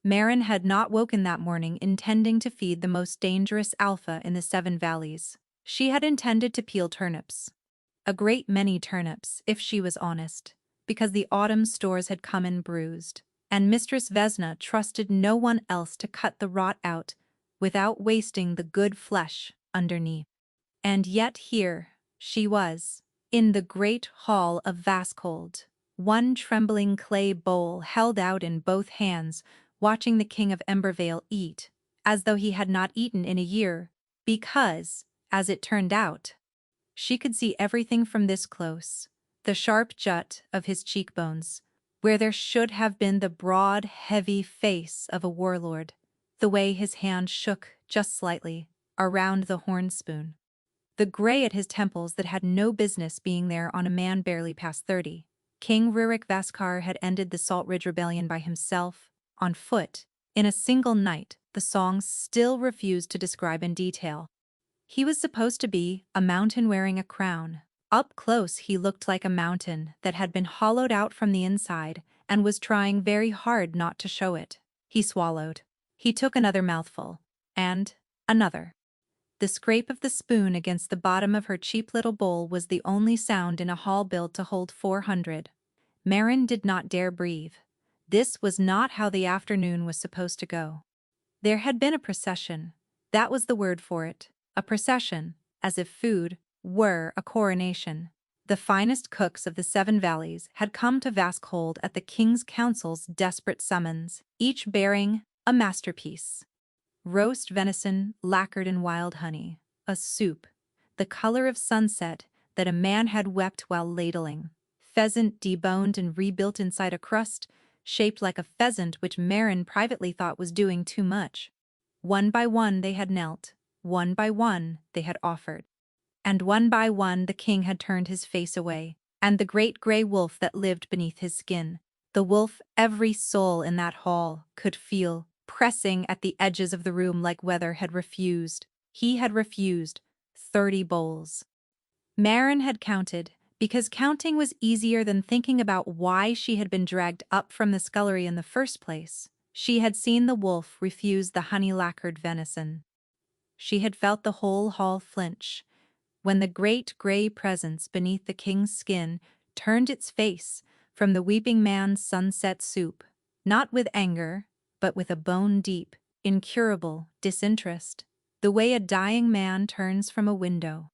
Marin had not woken that morning intending to feed the most dangerous alpha in the Seven Valleys. She had intended to peel turnips. A great many turnips, if she was honest, because the autumn stores had come in bruised, and Mistress Vesna trusted no one else to cut the rot out without wasting the good flesh underneath. And yet here she was, in the great hall of Vaskold, one trembling clay bowl held out in both hands, watching the King of Embervale eat, as though he had not eaten in a year, because, as it turned out, she could see everything from this close, the sharp jut of his cheekbones, where there should have been the broad, heavy face of a warlord, the way his hand shook just slightly around the horn spoon, the gray at his temples that had no business being there on a man barely past 30. King Rurik Vaskar had ended the Salt Ridge Rebellion by himself, on foot, in a single night the songs still refused to describe in detail. He was supposed to be a mountain wearing a crown. Up close he looked like a mountain that had been hollowed out from the inside and was trying very hard not to show it. He swallowed. He took another mouthful. And another. The scrape of the spoon against the bottom of her cheap little bowl was the only sound in a hall built to hold 400. Marin did not dare breathe. This was not how the afternoon was supposed to go. There had been a procession. That was the word for it. A procession, as if food were a coronation. The finest cooks of the Seven Valleys had come to Vaskhold at the King's Council's desperate summons, each bearing a masterpiece. Roast venison lacquered in wild honey, a soup, the color of sunset that a man had wept while ladling, pheasant deboned and rebuilt inside a crust, shaped like a pheasant which Marin privately thought was doing too much. One by one they had knelt. One by one they had offered. And one by one the king had turned his face away, and the great gray wolf that lived beneath his skin, the wolf every soul in that hall could feel, pressing at the edges of the room like weather, had refused. He had refused 30 bowls. Marin had counted, because counting was easier than thinking about why she had been dragged up from the scullery in the first place. She had seen the wolf refuse the honey-lacquered venison. She had felt the whole hall flinch when the great gray presence beneath the king's skin turned its face from the weeping man's sunset soup, not with anger, but with a bone-deep, incurable disinterest, the way a dying man turns from a window.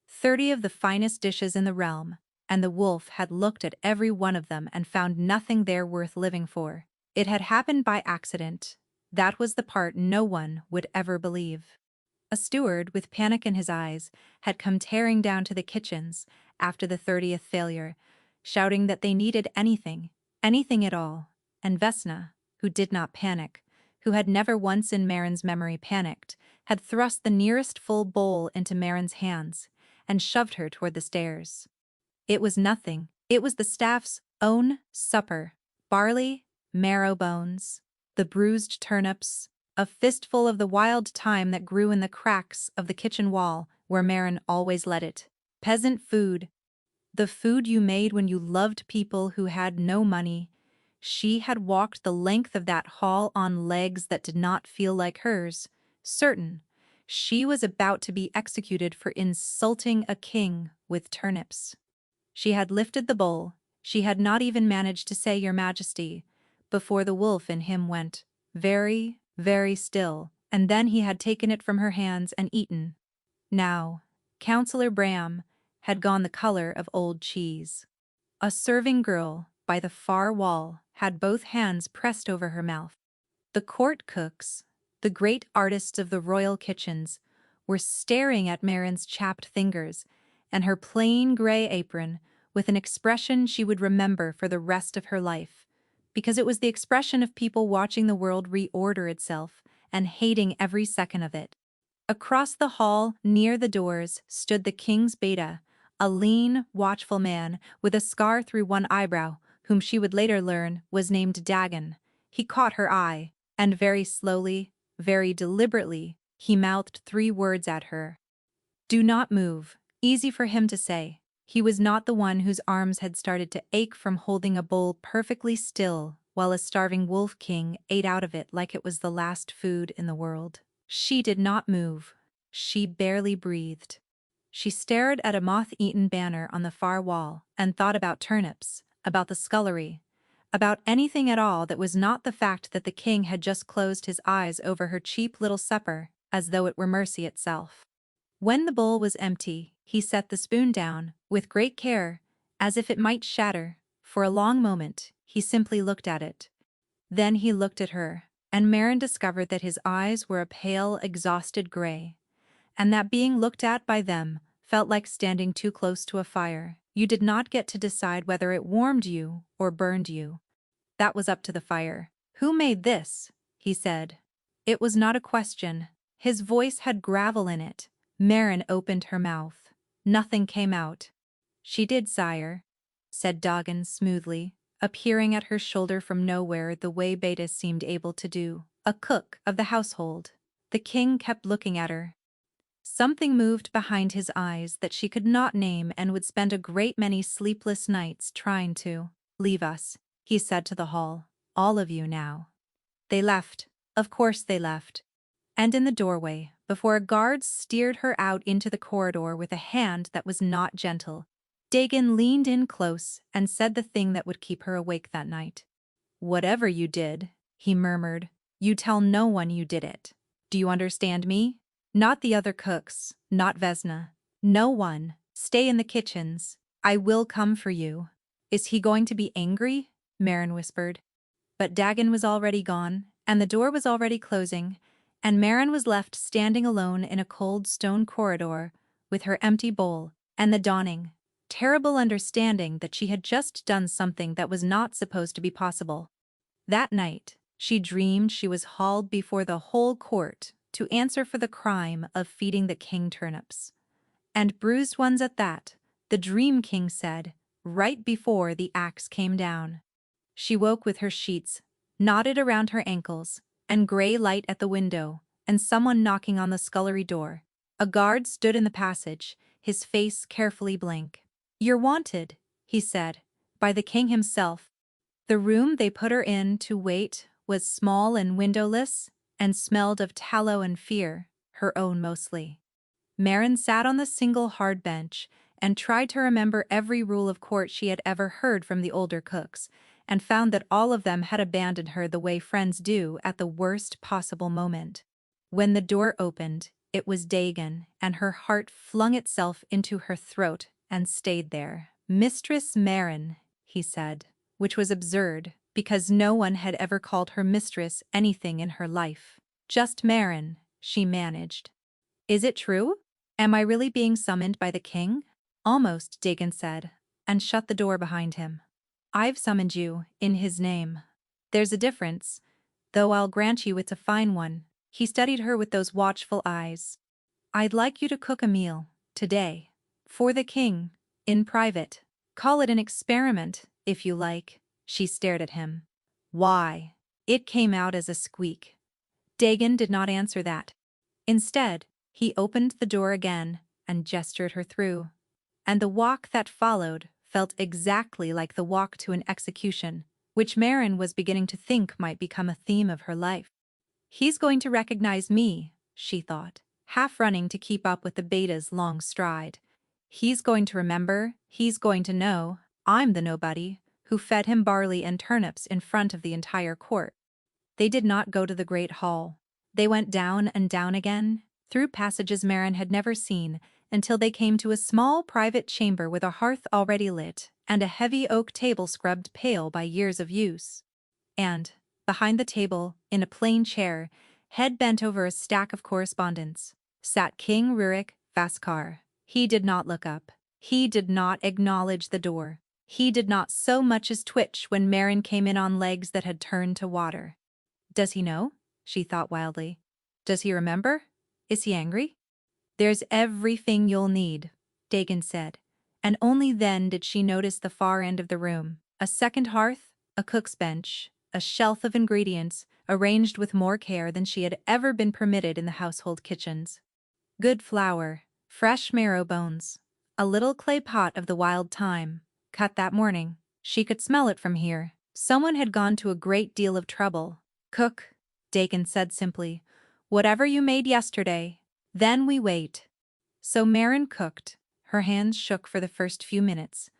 30 of the finest dishes in the realm, and the wolf had looked at every one of them and found nothing there worth living for. It had happened by accident. That was the part no one would ever believe. A steward, with panic in his eyes, had come tearing down to the kitchens after the 30th failure, shouting that they needed anything at all, and Vesna, who did not panic, who had never once in Marin's memory panicked, had thrust the nearest full bowl into Marin's hands and shoved her toward the stairs. It was nothing. It was the staff's own supper. Barley, marrow bones, the bruised turnips, a fistful of the wild thyme that grew in the cracks of the kitchen wall where Marin always let it. Peasant food. The food you made when you loved people who had no money. She had walked the length of that hall on legs that did not feel like hers, certain she was about to be executed for insulting a king with turnips. She had lifted the bowl. She had not even managed to say "Your Majesty," before the wolf in him went very, very still, and then he had taken it from her hands and eaten. Now, Counselor Bram had gone the color of old cheese. A serving girl, by the far wall, had both hands pressed over her mouth. The court cooks, the great artists of the royal kitchens, were staring at Marin's chapped fingers and her plain gray apron with an expression she would remember for the rest of her life, because it was the expression of people watching the world reorder itself and hating every second of it. Across the hall, near the doors, stood the king's beta, a lean, watchful man with a scar through one eyebrow, whom she would later learn was named Dagon. He caught her eye, and very slowly, very deliberately, he mouthed 3 words at her. "Do not move." Easy for him to say. He was not the one whose arms had started to ache from holding a bowl perfectly still while a starving wolf king ate out of it like it was the last food in the world. She did not move. She barely breathed. She stared at a moth-eaten banner on the far wall and thought about turnips, about the scullery, about anything at all that was not the fact that the king had just closed his eyes over her cheap little supper, as though it were mercy itself. When the bowl was empty, he set the spoon down, with great care, as if it might shatter. For a long moment, he simply looked at it. Then he looked at her, and Marin discovered that his eyes were a pale, exhausted gray, and that being looked at by them felt like standing too close to a fire. You did not get to decide whether it warmed you or burned you. That was up to the fire. "Who made this?" he said. It was not a question. His voice had gravel in it. Marin opened her mouth. Nothing came out. "She did, sire," said Doggin smoothly, appearing at her shoulder from nowhere the way Beta seemed able to do. "A cook of the household." The king kept looking at her. Something moved behind his eyes that she could not name and would spend a great many sleepless nights trying to. "Leave us," he said to the hall. "All of you now." They left. Of course they left. And in the doorway, before a guard steered her out into the corridor with a hand that was not gentle, Dagon leaned in close and said the thing that would keep her awake that night. "Whatever you did," he murmured, "you tell no one you did it. Do you understand me? Not the other cooks, not Vesna. No one. Stay in the kitchens. I will come for you." "Is he going to be angry?" Marin whispered. But Dagon was already gone, and the door was already closing, and Marin was left standing alone in a cold stone corridor with her empty bowl and the dawning, terrible understanding that she had just done something that was not supposed to be possible. That night, she dreamed she was hauled before the whole court to answer for the crime of feeding the king turnips. And bruised ones at that, the Dream King said, right before the axe came down. She woke with her sheets knotted around her ankles, and gray light at the window, and someone knocking on the scullery door. A guard stood in the passage, his face carefully blank. "You're wanted," he said, "by the king himself." The room they put her in to wait was small and windowless, and smelled of tallow and fear, her own mostly. Marin sat on the single hard bench and tried to remember every rule of court she had ever heard from the older cooks, and found that all of them had abandoned her the way friends do at the worst possible moment. When the door opened, it was Dagon, and her heart flung itself into her throat and stayed there. "Mistress Marin," he said, which was absurd, because no one had ever called her mistress anything in her life. "Just Marin," she managed. "Is it true? Am I really being summoned by the king?" "Almost," Dagon said, and shut the door behind him. "I've summoned you, in his name. There's a difference, though I'll grant you it's a fine one." He studied her with those watchful eyes. "I'd like you to cook a meal, today, for the king, in private. Call it an experiment, if you like." She stared at him. "Why?" It came out as a squeak. Dagon did not answer that. Instead, he opened the door again and gestured her through. And the walk that followed felt exactly like the walk to an execution, which Marin was beginning to think might become a theme of her life. "He's going to recognize me," she thought, half running to keep up with the beta's long stride. "He's going to remember, he's going to know, I'm the nobody who fed him barley and turnips in front of the entire court." They did not go to the great hall. They went down and down again, through passages Marin had never seen, until they came to a small private chamber with a hearth already lit and a heavy oak table scrubbed pale by years of use. And, behind the table, in a plain chair, head bent over a stack of correspondence, sat King Rurik Vaskar. He did not look up. He did not acknowledge the door. He did not so much as twitch when Marin came in on legs that had turned to water. "Does he know?" she thought wildly. "Does he remember? Is he angry?" "There's everything you'll need," Dagon said, and only then did she notice the far end of the room. A second hearth, a cook's bench, a shelf of ingredients arranged with more care than she had ever been permitted in the household kitchens. Good flour, fresh marrow bones, a little clay pot of the wild thyme, cut that morning. She could smell it from here. Someone had gone to a great deal of trouble. Cook, Dakin said simply. Whatever you made yesterday. Then we wait. So Marin cooked. Her hands shook for the first few minutes.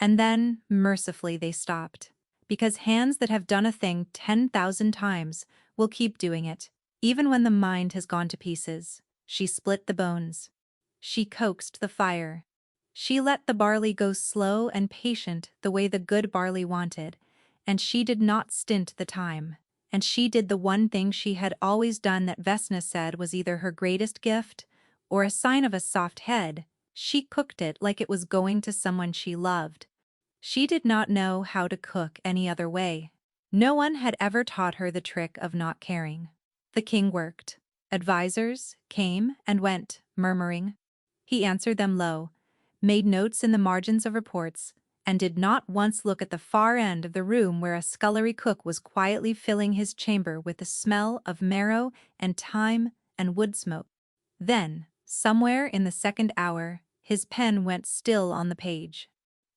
And then, mercifully, they stopped. Because hands that have done a thing 10,000 times will keep doing it, even when the mind has gone to pieces. She split the bones. She coaxed the fire. She let the barley go slow and patient the way the good barley wanted, and she did not stint the time. And she did the one thing she had always done that Vesna said was either her greatest gift or a sign of a soft head. She cooked it like it was going to someone she loved. She did not know how to cook any other way. No one had ever taught her the trick of not caring. The king worked. Advisors came and went, murmuring. He answered them low, made notes in the margins of reports, and did not once look at the far end of the room where a scullery cook was quietly filling his chamber with the smell of marrow and thyme and wood smoke. Then, somewhere in the second hour, his pen went still on the page.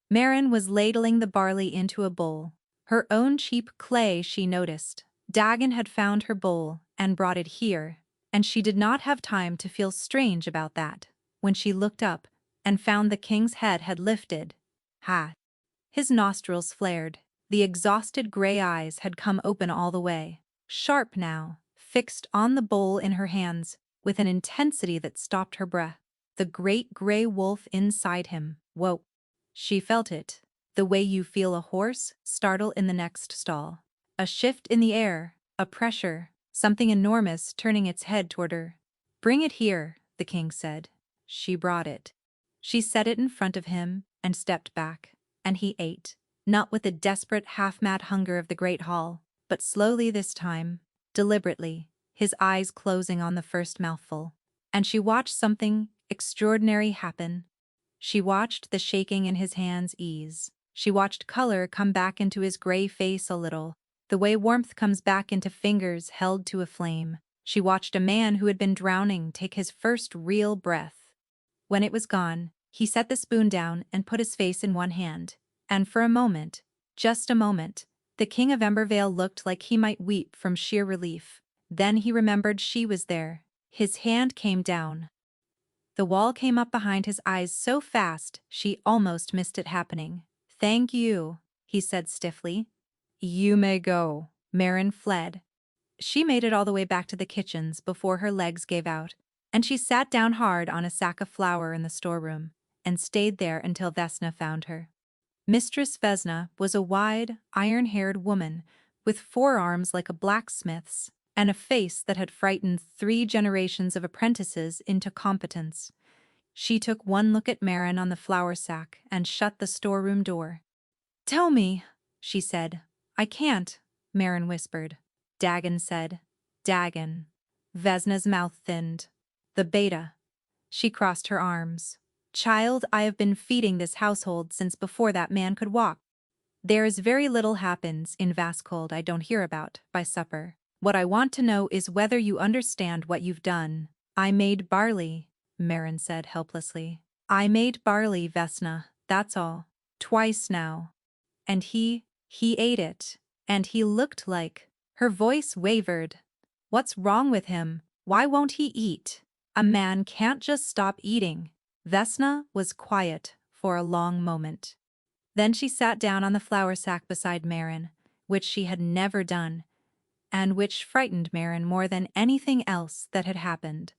Marin was ladling the barley into a bowl. Her own cheap clay, she noticed. Dagon had found her bowl and brought it here, and she did not have time to feel strange about that when she looked up and found the king's head had lifted. Ha! His nostrils flared. The exhausted gray eyes had come open all the way, sharp now, fixed on the bowl in her hands, with an intensity that stopped her breath. The great gray wolf inside him woke. She felt it, the way you feel a horse startle in the next stall. A shift in the air, a pressure, something enormous turning its head toward her. Bring it here, the king said. She brought it. She set it in front of him and stepped back, and he ate, not with the desperate half-mad hunger of the great hall, but slowly this time, deliberately, his eyes closing on the first mouthful. And she watched something extraordinary happen. She watched the shaking in his hands ease. She watched color come back into his gray face a little, the way warmth comes back into fingers held to a flame. She watched a man who had been drowning take his first real breath. When it was gone, he set the spoon down and put his face in one hand. And for a moment, just a moment, the King of Embervale looked like he might weep from sheer relief. Then he remembered she was there. His hand came down. The wall came up behind his eyes so fast she almost missed it happening. Thank you, he said stiffly. You may go. Marin fled. She made it all the way back to the kitchens before her legs gave out, and she sat down hard on a sack of flour in the storeroom, and stayed there until Vesna found her. Mistress Vesna was a wide, iron-haired woman with forearms like a blacksmith's, and a face that had frightened 3 generations of apprentices into competence. She took one look at Marin on the flour sack and shut the storeroom door. Tell me, she said. I can't, Marin whispered. Dagon said. Dagon. Vesna's mouth thinned. The beta. She crossed her arms. Child, I have been feeding this household since before that man could walk. There is very little happens in Vaskold I don't hear about by supper. What I want to know is whether you understand what you've done. I made barley, Marin said helplessly. I made barley, Vesna, that's all. Twice now. And he ate it. And he looked like. Her voice wavered. What's wrong with him? Why won't he eat? A man can't just stop eating. Vesna was quiet for a long moment. Then she sat down on the flour sack beside Marin, which she had never done, and which frightened Marin more than anything else that had happened.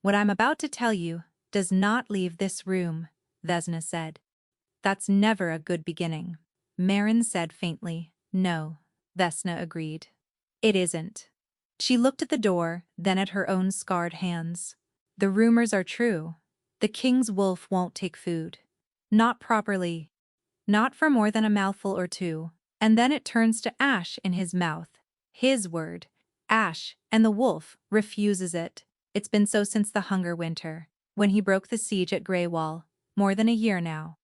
What I'm about to tell you does not leave this room, Vesna said. That's never a good beginning. Marin said faintly. No, Vesna agreed. It isn't. She looked at the door, then at her own scarred hands. The rumors are true. The king's wolf won't take food. Not properly. Not for more than a mouthful or two, and then it turns to ash in his mouth. His word. Ash, and the wolf refuses it. It's been so since the hunger winter, when he broke the siege at Greywall, more than a year now.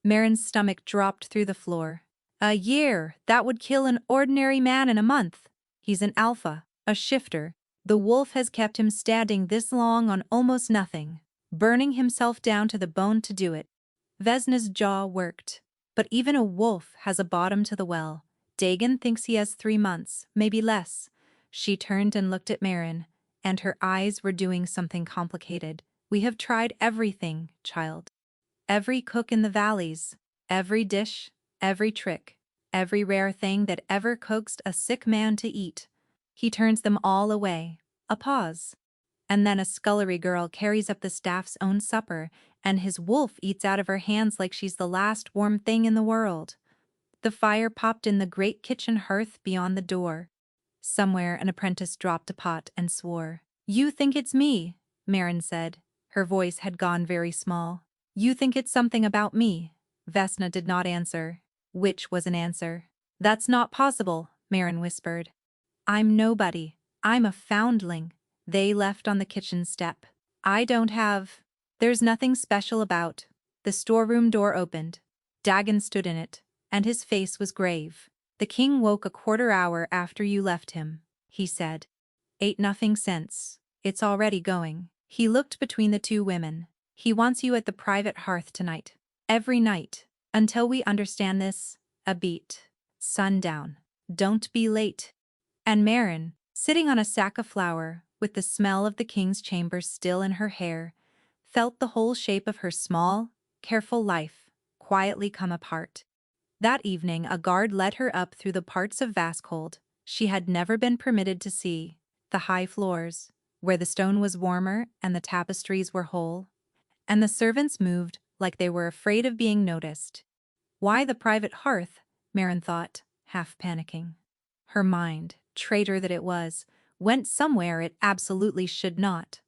Marin's stomach dropped through the floor. A year! That would kill an ordinary man in a month. He's an alpha, a shifter. The wolf has kept him standing this long on almost nothing, burning himself down to the bone to do it. Vesna's jaw worked. But even a wolf has a bottom to the well. Dagon thinks he has 3 months, maybe less. She turned and looked at Marin, and her eyes were doing something complicated. We have tried everything, child. Every cook in the valleys, every dish, every trick, every rare thing that ever coaxed a sick man to eat. He turns them all away. A pause. And then a scullery girl carries up the staff's own supper, and his wolf eats out of her hands like she's the last warm thing in the world. The fire popped in the great kitchen hearth beyond the door. Somewhere an apprentice dropped a pot and swore. "You think it's me," Marin said. Her voice had gone very small. "You think it's something about me." Vesna did not answer, which was an answer. "That's not possible," Marin whispered. "I'm nobody. I'm a foundling. They left on the kitchen step. I don't have. There's nothing special about." The storeroom door opened. Dagon stood in it, and his face was grave. "The king woke a quarter hour after you left him," he said. "Ate nothing since. It's already going." He looked between the two women. "He wants you at the private hearth tonight. Every night. Until we understand this, a beat. Sundown. Don't be late." And Marin, sitting on a sack of flour, with the smell of the king's chamber still in her hair, felt the whole shape of her small, careful life quietly come apart. That evening a guard led her up through the parts of Vaskold she had never been permitted to see, the high floors, where the stone was warmer and the tapestries were whole, and the servants moved like they were afraid of being noticed. Why the private hearth? Marin thought, half panicking. Her mind, traitor that it was, went somewhere it absolutely should not.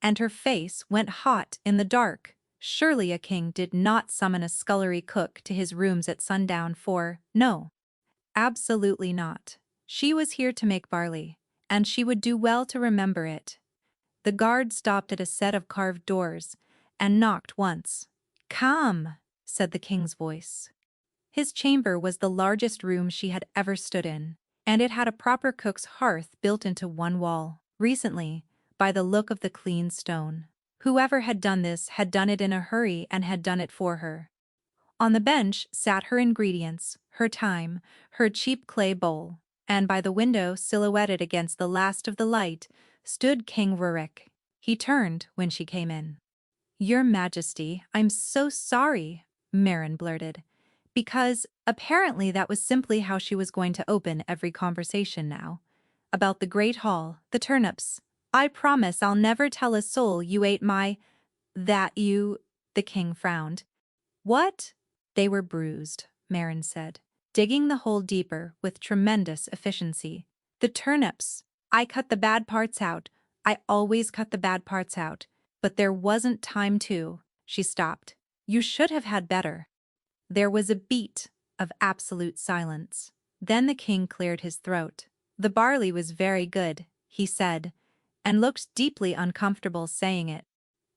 And her face went hot in the dark. Surely a king did not summon a scullery cook to his rooms at sundown for, no. Absolutely not. She was here to make barley, and she would do well to remember it. The guard stopped at a set of carved doors, and knocked once. "Come," said the king's voice. His chamber was the largest room she had ever stood in, and it had a proper cook's hearth built into one wall. Recently, by the look of the clean stone, whoever had done this had done it in a hurry and had done it for her. On the bench sat her ingredients, her thyme, her cheap clay bowl, and by the window, silhouetted against the last of the light, stood King Rurik. He turned when she came in. "Your Majesty, I'm so sorry," Marin blurted, because apparently that was simply how she was going to open every conversation now. "About the Great Hall, the turnips. I promise I'll never tell a soul you ate my—" "That you—" the king frowned. "What?" "They were bruised," Marin said, digging the hole deeper with tremendous efficiency. "The turnips. I cut the bad parts out. I always cut the bad parts out. But there wasn't time to." She stopped. "You should have had better." There was a beat of absolute silence. Then the king cleared his throat. "The barley was very good," he said, and looked deeply uncomfortable saying it.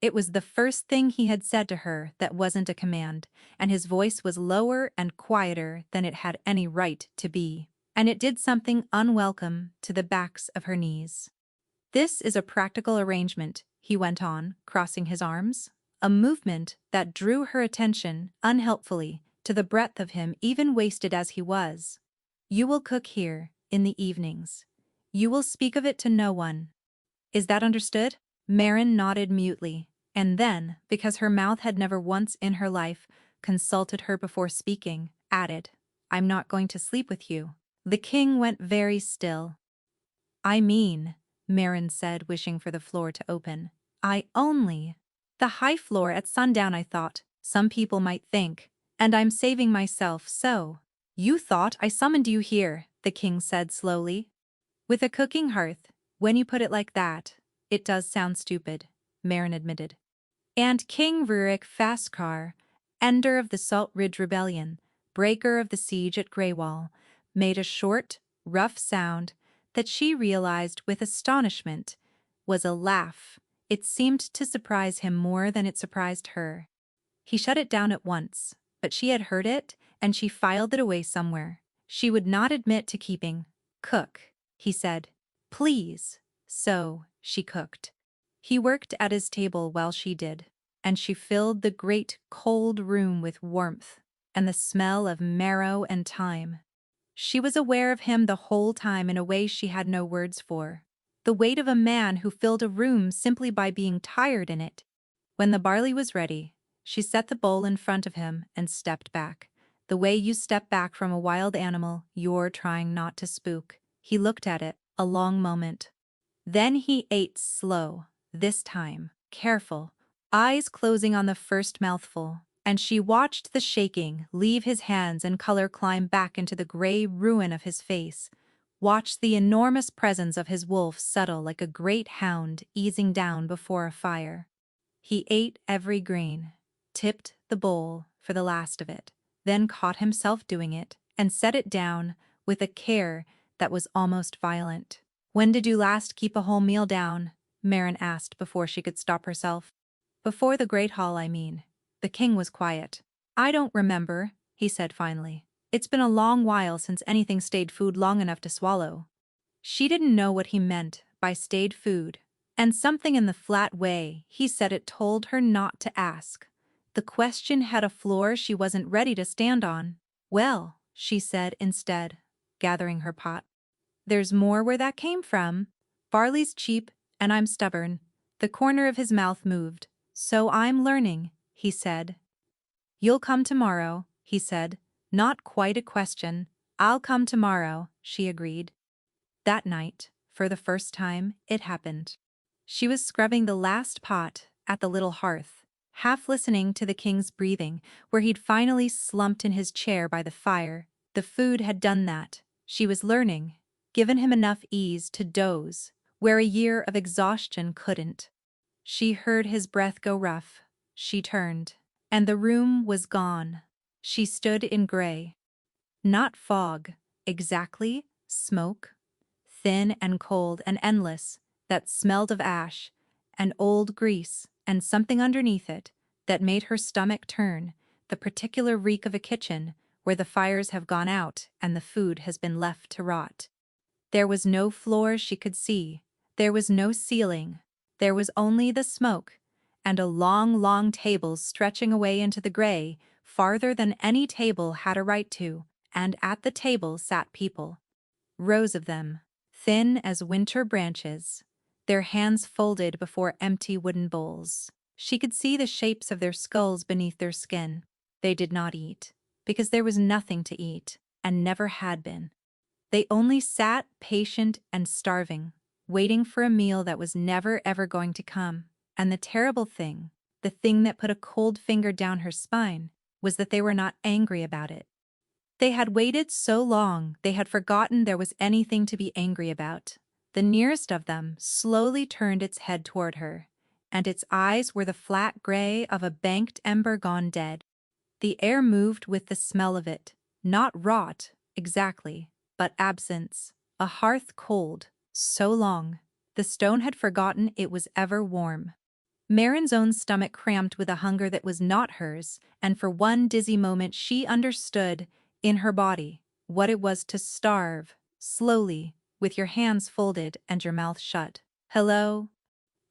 It was the first thing he had said to her that wasn't a command, and his voice was lower and quieter than it had any right to be, and it did something unwelcome to the backs of her knees. "This is a practical arrangement," he went on, crossing his arms, a movement that drew her attention, unhelpfully, to the breadth of him even wasted as he was. "You will cook here, in the evenings. You will speak of it to no one. Is that understood?" Marin nodded mutely, and then, because her mouth had never once in her life consulted her before speaking, added, "I'm not going to sleep with you." The king went very still. "I mean," Marin said, wishing for the floor to open, "I only—" "The high floor at sundown, I thought. Some people might think. And I'm saving myself, so—" "You thought I summoned you here," the king said slowly. "With a cooking hearth, when you put it like that, it does sound stupid," Marin admitted. "And King Rurik Faskar, ender of the Salt Ridge Rebellion, breaker of the siege at Greywall, made a short, rough sound that she realized with astonishment was a laugh. It seemed to surprise him more than it surprised her. He shut it down at once, but she had heard it, and she filed it away somewhere. She would not admit to keeping. "Cook," he said. "Please." So, she cooked. He worked at his table while she did, and she filled the great cold room with warmth and the smell of marrow and thyme. She was aware of him the whole time in a way she had no words for. The weight of a man who filled a room simply by being tired in it. When the barley was ready, she set the bowl in front of him and stepped back. The way you step back from a wild animal you're trying not to spook. He looked at it a long moment. Then he ate slow, this time, careful, eyes closing on the first mouthful, and she watched the shaking leave his hands and color climb back into the gray ruin of his face, watched the enormous presence of his wolf settle like a great hound easing down before a fire. He ate every grain, tipped the bowl for the last of it, then caught himself doing it and set it down with a care that was almost violent. "When did you last keep a whole meal down?" Marin asked before she could stop herself. "Before the Great Hall, I mean." The king was quiet. "I don't remember," he said finally. "It's been a long while since anything stayed food long enough to swallow." She didn't know what he meant by stayed food, and something in the flat way he said it told her not to ask. The question had a floor she wasn't ready to stand on. "Well," she said instead, gathering her pot. "There's more where that came from. Barley's cheap, and I'm stubborn." The corner of his mouth moved. "So I'm learning," he said. "You'll come tomorrow," he said. Not quite a question. "I'll come tomorrow," she agreed. That night, for the first time, it happened. She was scrubbing the last pot at the little hearth, half listening to the king's breathing, where he'd finally slumped in his chair by the fire. The food had done that. She was learning, given him enough ease to doze, where a year of exhaustion couldn't. She heard his breath go rough. She turned, and the room was gone. She stood in gray. Not fog, exactly, smoke. Thin and cold and endless, that smelled of ash, and old grease, and something underneath it that made her stomach turn, the particular reek of a kitchen where the fires have gone out and the food has been left to rot. There was no floor she could see, there was no ceiling, there was only the smoke, and a long, long table stretching away into the gray, farther than any table had a right to, and at the table sat people. Rows of them, thin as winter branches, their hands folded before empty wooden bowls. She could see the shapes of their skulls beneath their skin. They did not eat, because there was nothing to eat, and never had been. They only sat patient and starving, waiting for a meal that was never ever going to come. And the terrible thing, the thing that put a cold finger down her spine, was that they were not angry about it. They had waited so long they had forgotten there was anything to be angry about. The nearest of them slowly turned its head toward her, and its eyes were the flat gray of a banked ember gone dead. The air moved with the smell of it, not rot, exactly, but absence, a hearth cold, so long, the stone had forgotten it was ever warm. Marin's own stomach cramped with a hunger that was not hers, and for one dizzy moment she understood, in her body, what it was to starve, slowly, with your hands folded and your mouth shut. "Hello?"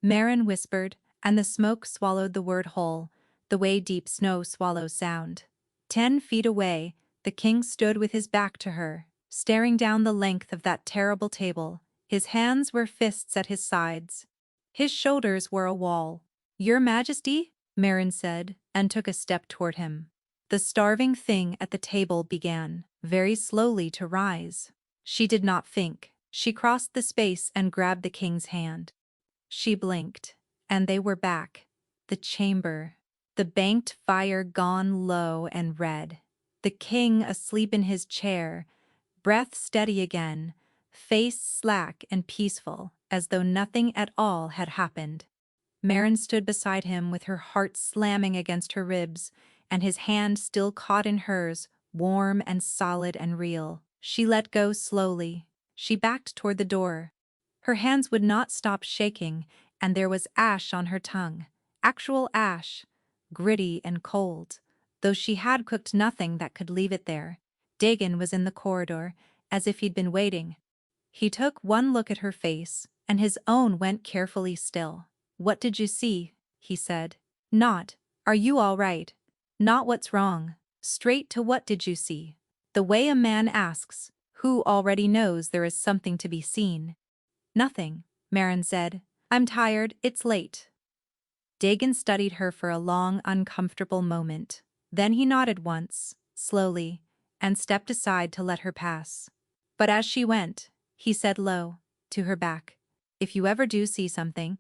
Marin whispered, and the smoke swallowed the word whole, the way deep snow swallows sound. 10 feet away, the king stood with his back to her, staring down the length of that terrible table. His hands were fists at his sides. His shoulders were a wall. "Your Majesty?" Marin said, and took a step toward him. The starving thing at the table began, very slowly, to rise. She did not think. She crossed the space and grabbed the king's hand. She blinked, and they were back. The chamber. The banked fire gone low and red. The king asleep in his chair, breath steady again, face slack and peaceful, as though nothing at all had happened. Marin stood beside him with her heart slamming against her ribs, and his hand still caught in hers, warm and solid and real. She let go slowly. She backed toward the door. Her hands would not stop shaking, and there was ash on her tongue. Actual ash, gritty and cold, though she had cooked nothing that could leave it there. Dagon was in the corridor, as if he'd been waiting. He took one look at her face, and his own went carefully still. "What did you see?" he said. Not, "Are you all right?" Not, "What's wrong?" Straight to "What did you see?" The way a man asks, Who already knows there is something to be seen? Nothing, Marin said. I'm tired, it's late. Dagon studied her for a long, uncomfortable moment. Then he nodded once, slowly, and stepped aside to let her pass. But as she went, he said low, to her back, if you ever do see something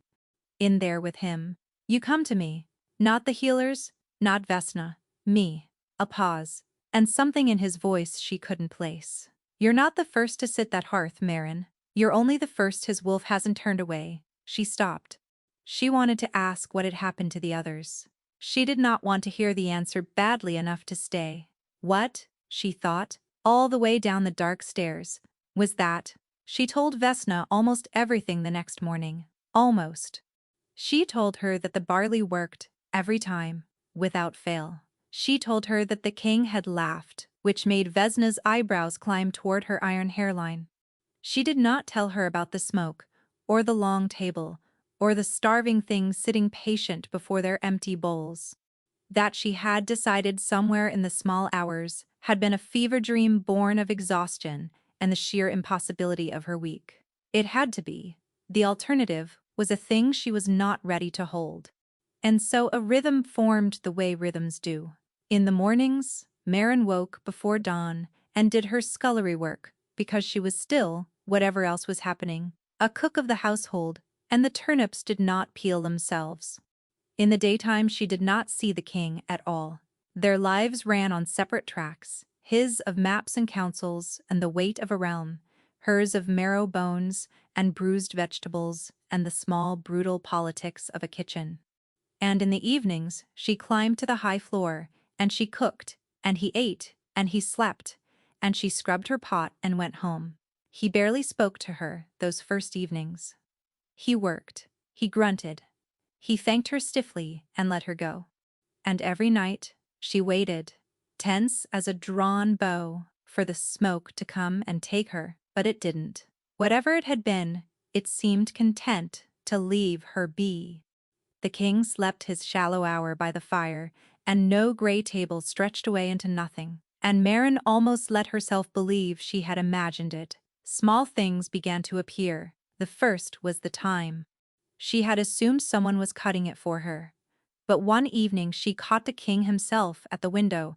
in there with him, you come to me. Not the healers, not Vesna, me. A pause, and something in his voice she couldn't place. You're not the first to sit that hearth, Marin. You're only the first his wolf hasn't turned away. She stopped. She wanted to ask what had happened to the others. She did not want to hear the answer badly enough to stay. What, she thought, all the way down the dark stairs, was that? She told Vesna almost everything the next morning. Almost. She told her that the barley worked, every time, without fail. She told her that the king had laughed, which made Vesna's eyebrows climb toward her iron hairline. She did not tell her about the smoke, or the long table, or the starving things sitting patient before their empty bowls. That she had decided somewhere in the small hours had been a fever dream born of exhaustion and the sheer impossibility of her week. It had to be. The alternative was a thing she was not ready to hold. And so a rhythm formed the way rhythms do. In the mornings, Marin woke before dawn and did her scullery work because she was still, whatever else was happening, a cook of the household, and the turnips did not peel themselves. In the daytime she did not see the king at all. Their lives ran on separate tracks, his of maps and councils and the weight of a realm, hers of marrow bones and bruised vegetables and the small brutal politics of a kitchen. And in the evenings she climbed to the high floor, and she cooked, and he ate, and he slept, and she scrubbed her pot and went home. He barely spoke to her those first evenings. He worked, he grunted. He thanked her stiffly and let her go. And every night, she waited, tense as a drawn bow, for the smoke to come and take her, but it didn't. Whatever it had been, it seemed content to leave her be. The king slept his shallow hour by the fire, and no gray table stretched away into nothing. And Marin almost let herself believe she had imagined it. Small things began to appear. The first was the time. She had assumed someone was cutting it for her. But one evening she caught the king himself at the window,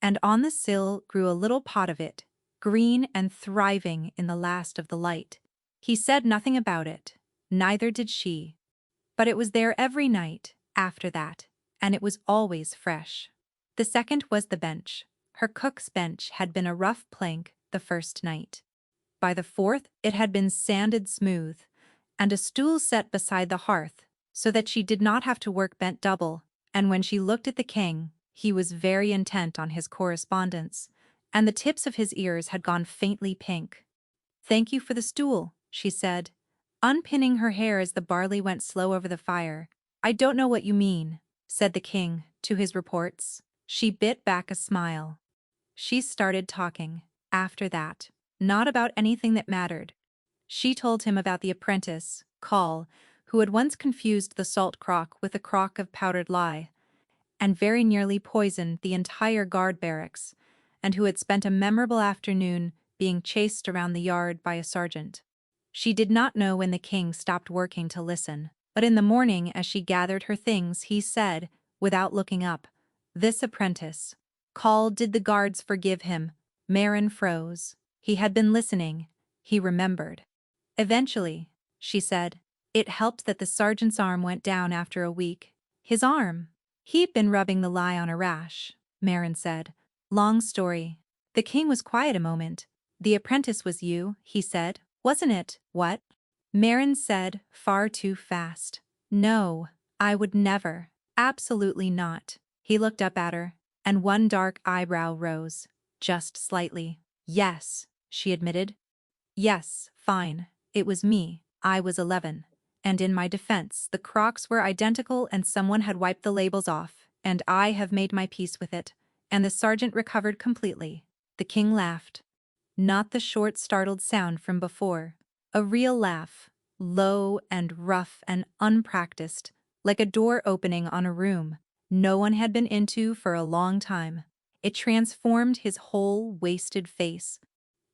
and on the sill grew a little pot of it, green and thriving in the last of the light. He said nothing about it, neither did she. But it was there every night, after that, and it was always fresh. The second was the bench. Her cook's bench had been a rough plank the first night. By the fourth it had been sanded smooth, and a stool set beside the hearth, so that she did not have to work bent double, and when she looked at the king, he was very intent on his correspondence, and the tips of his ears had gone faintly pink. "Thank you for the stool," she said, unpinning her hair as the barley went slow over the fire. "I don't know what you mean," said the king, to his reports. She bit back a smile. She started talking, after that, not about anything that mattered. She told him about the apprentice, Call, who had once confused the salt crock with a crock of powdered lye, and very nearly poisoned the entire guard barracks, and who had spent a memorable afternoon being chased around the yard by a sergeant. She did not know when the king stopped working to listen, but in the morning as she gathered her things he said, without looking up, "This apprentice, Call, did the guards forgive him?" Marin froze. He had been listening. He remembered. "Eventually," she said. "It helped that the sergeant's arm went down after a week." "His arm?" "He'd been rubbing the lye on a rash," Marin said. "Long story." The king was quiet a moment. "The apprentice was you," he said, "wasn't it?" "What?" Marin said, far too fast. "No, I would never. Absolutely not." He looked up at her, and one dark eyebrow rose, just slightly. "Yes," she admitted. "Yes, fine. It was me. I was 11. And in my defense, the crocks were identical and someone had wiped the labels off, and I have made my peace with it." And the sergeant recovered completely. The king laughed. Not the short, startled sound from before. A real laugh, low and rough and unpracticed, like a door opening on a room no one had been into for a long time. It transformed his whole wasted face.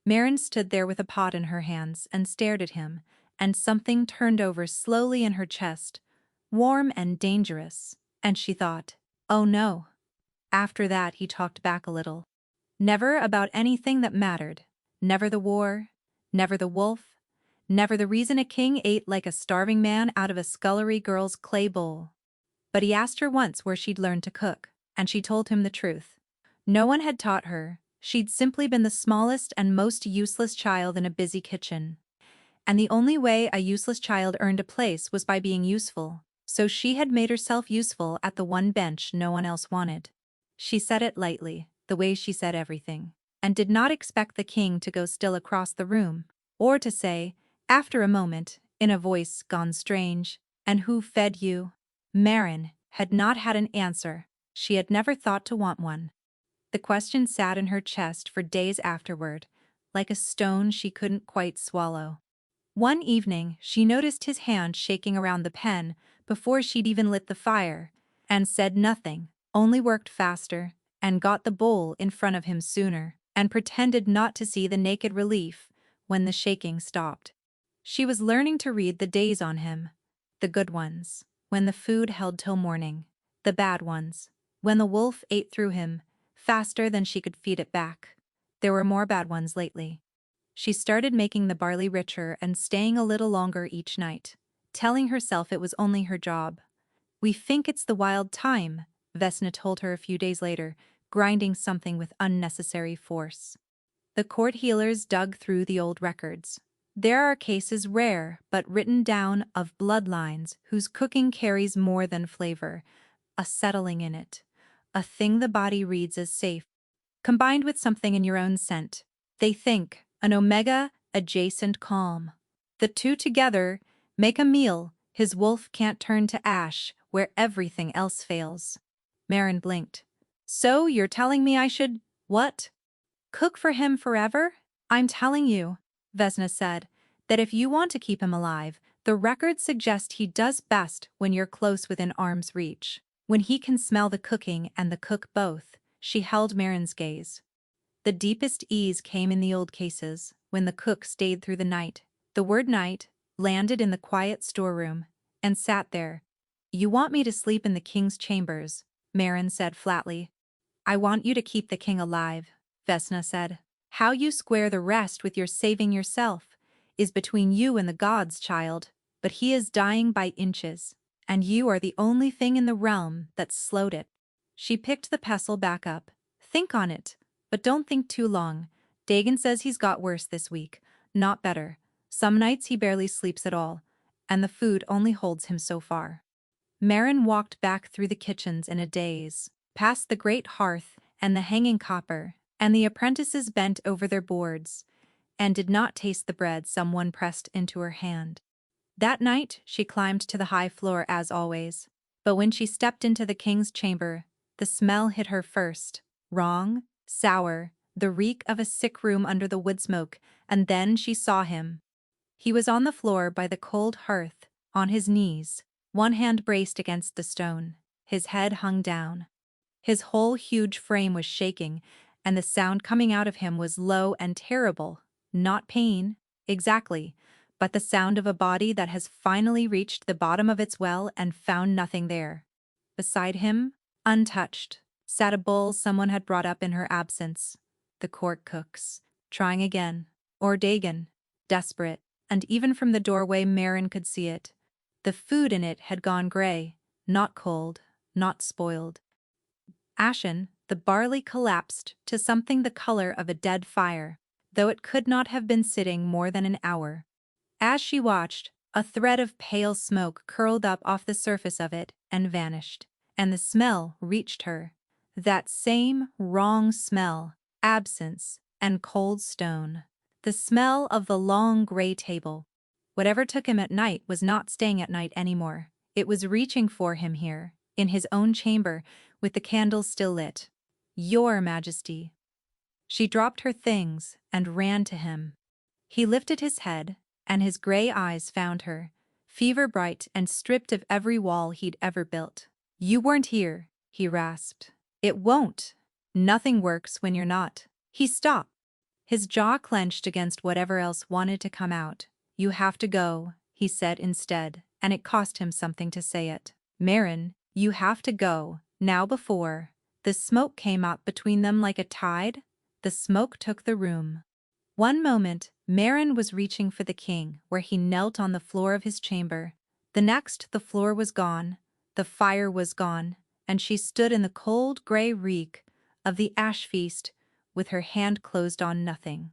Marin stood there with a pot in her hands and stared at him, and something turned over slowly in her chest, warm and dangerous, and she thought, "Oh no." After that he talked back a little. Never about anything that mattered. Never the war, never the wolf, never the reason a king ate like a starving man out of a scullery girl's clay bowl. But he asked her once where she'd learned to cook, and she told him the truth. No one had taught her, she'd simply been the smallest and most useless child in a busy kitchen. And the only way a useless child earned a place was by being useful, so she had made herself useful at the one bench no one else wanted. She said it lightly, the way she said everything, and did not expect the king to go still across the room, or to say, after a moment, in a voice gone strange, "And who fed you?" Marin had not had an answer. She had never thought to want one. The question sat in her chest for days afterward, like a stone she couldn't quite swallow. One evening, she noticed his hand shaking around the pen before she'd even lit the fire, and said nothing, only worked faster, and got the bowl in front of him sooner, and pretended not to see the naked relief when the shaking stopped. She was learning to read the days on him. The good ones, when the food held till morning. The bad ones, when the wolf ate through him, faster than she could feed it back. There were more bad ones lately. She started making the barley richer and staying a little longer each night, telling herself it was only her job. "We think it's the wild thyme," Vesna told her a few days later, grinding something with unnecessary force. The court healers dug through the old records. There are cases rare but written down of bloodlines whose cooking carries more than flavor, a settling in it, a thing the body reads as safe, combined with something in your own scent. They think an omega-adjacent calm. The two together make a meal his wolf can't turn to ash where everything else fails. Marin blinked. "So you're telling me I should, what? Cook for him forever?" "I'm telling you," Vesna said, "that if you want to keep him alive, the records suggest he does best when you're close within arm's reach. When he can smell the cooking and the cook both." She held Marin's gaze. The deepest ease came in the old cases, when the cook stayed through the night. The word night landed in the quiet storeroom, and sat there. "You want me to sleep in the king's chambers," Marin said flatly. "I want you to keep the king alive," Vesna said. "How you square the rest with your saving yourself is between you and the gods, child, but he is dying by inches, and you are the only thing in the realm that slowed it." She picked the pestle back up. "Think on it, but don't think too long. Dagon says he's got worse this week, not better. Some nights he barely sleeps at all, and the food only holds him so far." Marin walked back through the kitchens in a daze, past the great hearth and the hanging copper, and the apprentices bent over their boards, and did not taste the bread someone pressed into her hand. That night she climbed to the high floor as always, but when she stepped into the king's chamber, the smell hit her first. Wrong, sour, the reek of a sick room under the wood smoke, and then she saw him. He was on the floor by the cold hearth, on his knees, one hand braced against the stone, his head hung down. His whole huge frame was shaking, and the sound coming out of him was low and terrible, not pain, exactly, but the sound of a body that has finally reached the bottom of its well and found nothing there. Beside him, untouched, sat a bowl someone had brought up in her absence. The court cook's, trying again, or Dagon, desperate, and even from the doorway Marin could see it. The food in it had gone gray, not cold, not spoiled. Ashen, the barley collapsed to something the color of a dead fire, though it could not have been sitting more than an hour. As she watched, a thread of pale smoke curled up off the surface of it and vanished, and the smell reached her. That same wrong smell, absence and cold stone. The smell of the long gray table. Whatever took him at night was not staying at night anymore. It was reaching for him here, in his own chamber, with the candles still lit. "Your Majesty." She dropped her things and ran to him. He lifted his head, and his gray eyes found her, fever-bright and stripped of every wall he'd ever built. "You weren't here," he rasped. "It won't. Nothing works when you're not." He stopped. His jaw clenched against whatever else wanted to come out. "You have to go," he said instead, and it cost him something to say it. "Marin, you have to go, now before." The smoke came up between them like a tide. The smoke took the room. One moment, Marin was reaching for the king, where he knelt on the floor of his chamber. The next, the floor was gone, the fire was gone, and she stood in the cold grey reek of the ash feast, with her hand closed on nothing.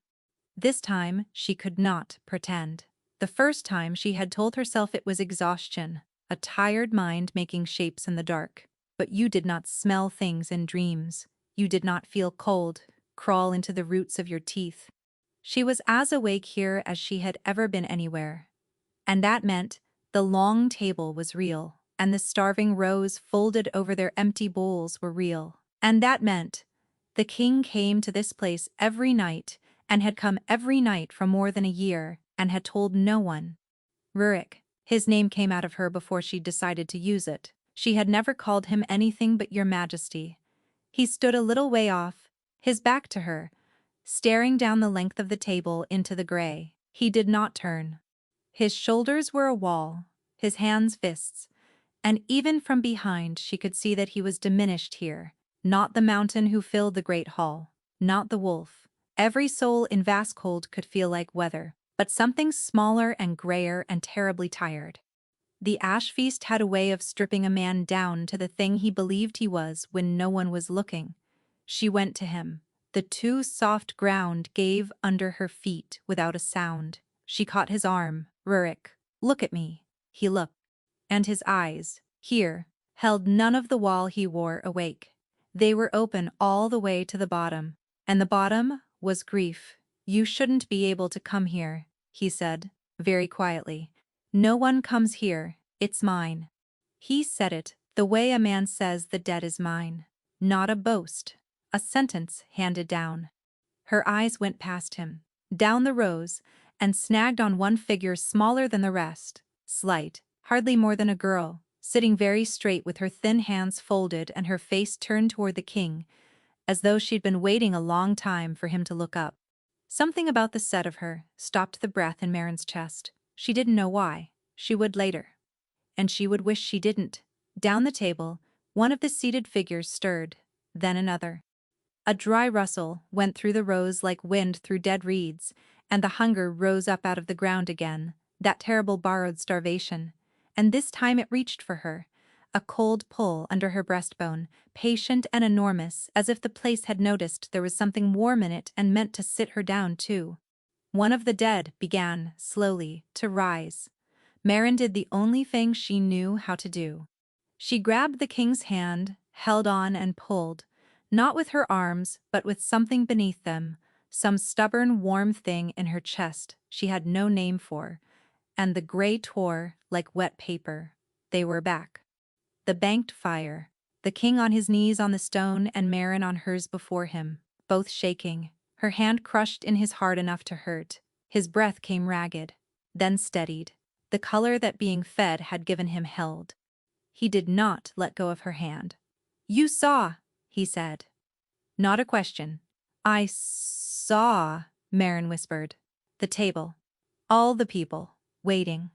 This time, she could not pretend. The first time she had told herself it was exhaustion, a tired mind making shapes in the dark. But you did not smell things in dreams. You did not feel cold crawl into the roots of your teeth. She was as awake here as she had ever been anywhere. And that meant the long table was real, and the starving rows folded over their empty bowls were real. And that meant the king came to this place every night, and had come every night for more than a year, and had told no one. Rurik. His name came out of her before she decided to use it. She had never called him anything but Your Majesty. He stood a little way off, his back to her, staring down the length of the table into the gray. He did not turn. His shoulders were a wall, his hands fists, and even from behind she could see that he was diminished here. Not the mountain who filled the great hall, not the wolf. Every soul in Vaskold could feel like weather, but something smaller and grayer and terribly tired. The ash feast had a way of stripping a man down to the thing he believed he was when no one was looking. She went to him. The too soft ground gave under her feet without a sound. She caught his arm. "Rurik, look at me." He looked. And his eyes, here, held none of the wall he wore awake. They were open all the way to the bottom. And the bottom was grief. "You shouldn't be able to come here," he said, very quietly. "No one comes here, it's mine." He said it the way a man says the dead is mine. Not a boast. A sentence handed down. Her eyes went past him, down the rows, and snagged on one figure smaller than the rest, slight, hardly more than a girl, sitting very straight with her thin hands folded and her face turned toward the king, as though she'd been waiting a long time for him to look up. Something about the set of her stopped the breath in Marin's chest. She didn't know why. She would later. And she would wish she didn't. Down the table, one of the seated figures stirred, then another. A dry rustle went through the rows like wind through dead reeds, and the hunger rose up out of the ground again, that terrible borrowed starvation. And this time it reached for her, a cold pull under her breastbone, patient and enormous, as if the place had noticed there was something warm in it and meant to sit her down too. One of the dead began, slowly, to rise. Marin did the only thing she knew how to do. She grabbed the king's hand, held on and pulled, not with her arms but with something beneath them, some stubborn warm thing in her chest she had no name for, and the gray tore like wet paper. They were back. The banked fire, the king on his knees on the stone and Marin on hers before him, both shaking, her hand crushed in his heart enough to hurt. His breath came ragged, then steadied. The color that being fed had given him held. He did not let go of her hand. "You saw," he said. Not a question. "I saw," Marin whispered. "The table. All the people. Waiting."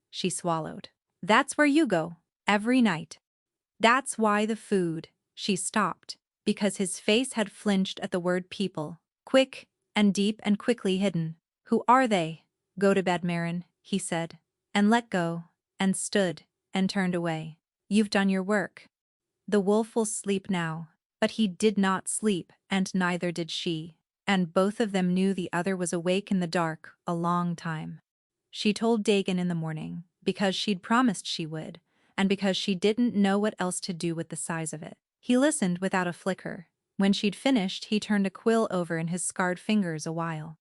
She swallowed. "That's where you go. Every night. That's why the food." She stopped, because his face had flinched at the word people. Quick and deep and quickly hidden. "Who are they?" "Go to bed, Marin," he said, and let go, and stood, and turned away. "You've done your work. The wolf will sleep now." But he did not sleep, and neither did she, and both of them knew the other was awake in the dark a long time. She told Dagon in the morning, because she'd promised she would, and because she didn't know what else to do with the size of it. He listened without a flicker. When she'd finished, he turned a quill over in his scarred fingers a while.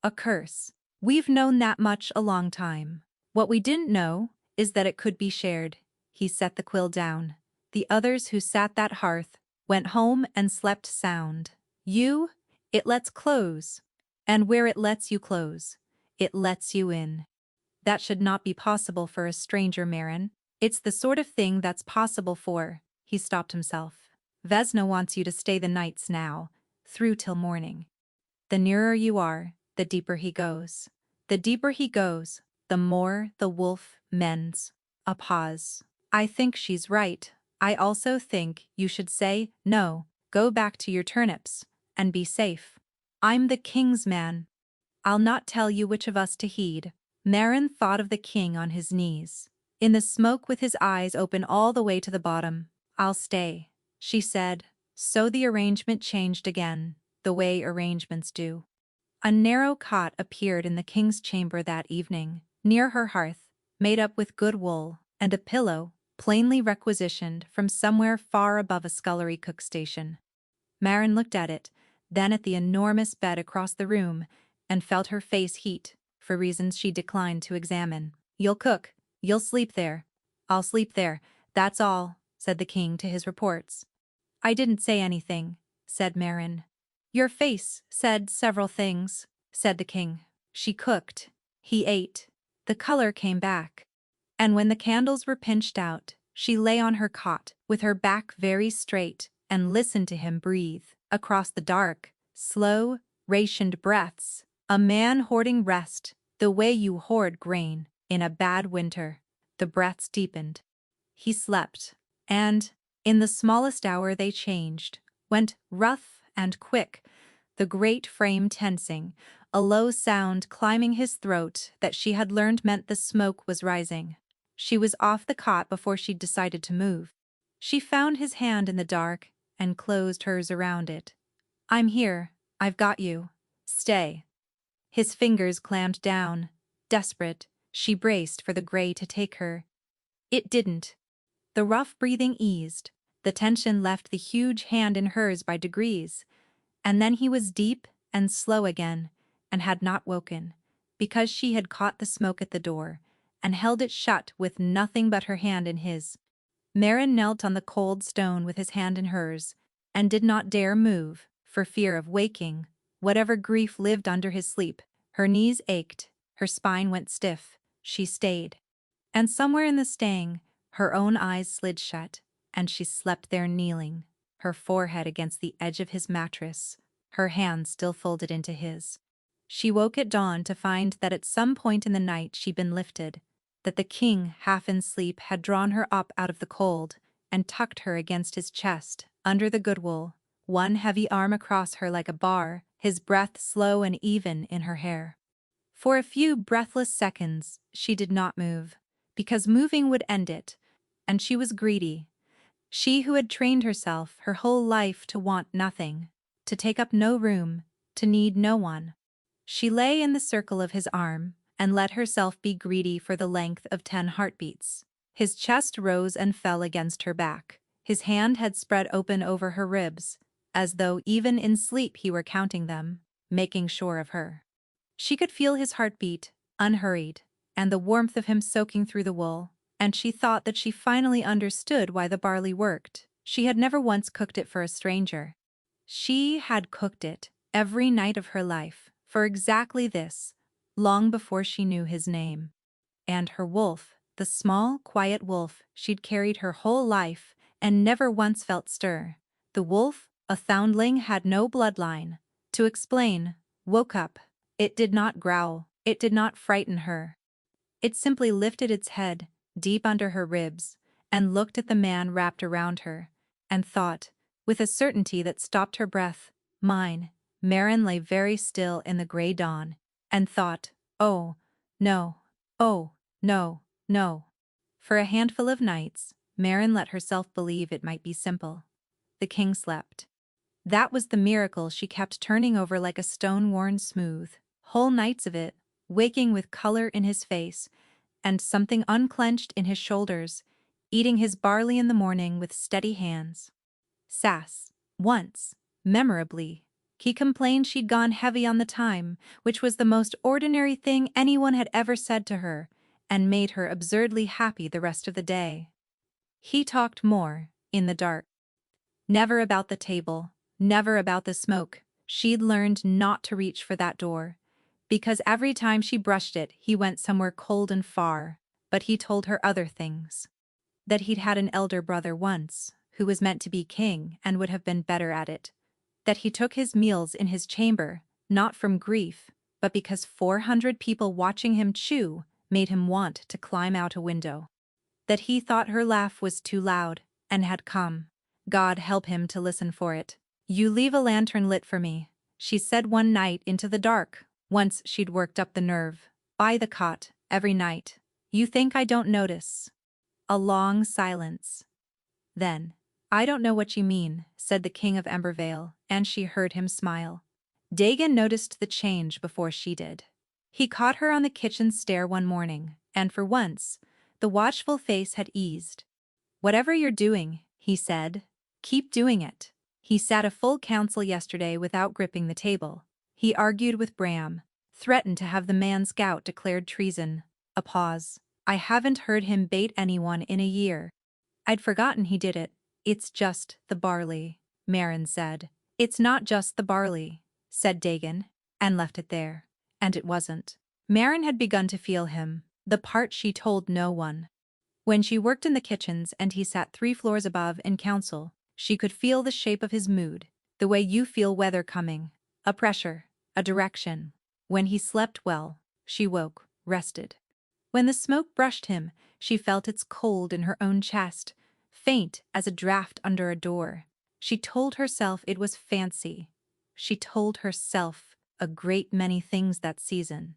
"A curse. We've known that much a long time. What we didn't know is that it could be shared." He set the quill down. "The others who sat that hearth went home and slept sound. You, it lets close. And where it lets you close, it lets you in. That should not be possible for a stranger, Marin. It's the sort of thing that's possible for—" He stopped himself. "Vesna wants you to stay the nights now, through till morning." The nearer you are, the deeper he goes. The deeper he goes, the more the wolf mends. A pause. I think she's right. I also think you should say, no, go back to your turnips, and be safe. I'm the king's man. I'll not tell you which of us to heed. Marin thought of the king on his knees, in the smoke with his eyes open all the way to the bottom. I'll stay, she said. So the arrangement changed again, the way arrangements do. A narrow cot appeared in the king's chamber that evening, near her hearth, made up with good wool, and a pillow, plainly requisitioned from somewhere far above a scullery cook station. Marin looked at it, then at the enormous bed across the room, and felt her face heat, for reasons she declined to examine. You'll cook, you'll sleep there. I'll sleep there, that's all, said the king to his reports. I didn't say anything, said Marin. Your face said several things, said the king. She cooked. He ate. The color came back. And when the candles were pinched out, she lay on her cot, with her back very straight, and listened to him breathe, across the dark, slow, rationed breaths. A man hoarding rest, the way you hoard grain, in a bad winter. The breaths deepened. He slept, and, in the smallest hour they changed, went rough and quick, the great frame tensing, a low sound climbing his throat that she had learned meant the smoke was rising. She was off the cot before she'd decided to move. She found his hand in the dark and closed hers around it. I'm here, I've got you. Stay. His fingers clammed down. Desperate, she braced for the gray to take her. It didn't. The rough breathing eased, the tension left the huge hand in hers by degrees, and then he was deep and slow again, and had not woken, because she had caught the smoke at the door, and held it shut with nothing but her hand in his. Marin knelt on the cold stone with his hand in hers, and did not dare move, for fear of waking, whatever grief lived under his sleep. Her knees ached, her spine went stiff, she stayed. And somewhere in the staying, her own eyes slid shut, and she slept there kneeling, her forehead against the edge of his mattress, her hands still folded into his. She woke at dawn to find that at some point in the night she'd been lifted, that the king, half in sleep, had drawn her up out of the cold, and tucked her against his chest, under the good wool, one heavy arm across her like a bar, his breath slow and even in her hair. For a few breathless seconds she did not move, because moving would end it, and she was greedy. She who had trained herself her whole life to want nothing, to take up no room, to need no one. She lay in the circle of his arm, and let herself be greedy for the length of 10 heartbeats. His chest rose and fell against her back. His hand had spread open over her ribs, as though even in sleep he were counting them, making sure of her. She could feel his heartbeat, unhurried, and the warmth of him soaking through the wool, and she thought that she finally understood why the barley worked. She had never once cooked it for a stranger. She had cooked it every night of her life, for exactly this, long before she knew his name. And her wolf, the small, quiet wolf she'd carried her whole life and never once felt stir. The wolf, a foundling, had no bloodline. To explain, woke up. It did not growl, it did not frighten her. It simply lifted its head, deep under her ribs, and looked at the man wrapped around her, and thought, with a certainty that stopped her breath, mine. Marin lay very still in the gray dawn, and thought, oh, no, oh, no, no. For a handful of nights, Marin let herself believe it might be simple. The king slept. That was the miracle she kept turning over like a stone worn smooth, whole nights of it, waking with color in his face, and something unclenched in his shoulders, eating his barley in the morning with steady hands. Sass. Once, memorably, he complained she'd gone heavy on the time, which was the most ordinary thing anyone had ever said to her, and made her absurdly happy the rest of the day. He talked more, in the dark. Never about the table, never about the smoke. She'd learned not to reach for that door, because every time she brushed it he went somewhere cold and far. But he told her other things. That he'd had an elder brother once, who was meant to be king and would have been better at it. That he took his meals in his chamber, not from grief, but because 400 people watching him chew made him want to climb out a window. That he thought her laugh was too loud, and had come, God help him to listen for it. "You leave a lantern lit for me," she said one night into the dark, once she'd worked up the nerve. "By the cot, every night. You think I don't notice?" A long silence. Then, "I don't know what you mean," said the King of Embervale, and she heard him smile. Dagon noticed the change before she did. He caught her on the kitchen stair one morning, and for once, the watchful face had eased. "Whatever you're doing," he said, "keep doing it." He sat a full council yesterday without gripping the table. He argued with Bram, threatened to have the man's gout declared treason. A pause. "I haven't heard him bait anyone in a year." "I'd forgotten he did it. It's just the barley," Marin said. "It's not just the barley," said Dagon, and left it there. And it wasn't. Marin had begun to feel him, the part she told no one. When she worked in the kitchens and he sat 3 floors above in council, she could feel the shape of his mood, the way you feel weather coming, a pressure, a direction. When he slept well, she woke, rested. When the smoke brushed him, she felt its cold in her own chest, faint as a draft under a door. She told herself it was fancy. She told herself a great many things that season.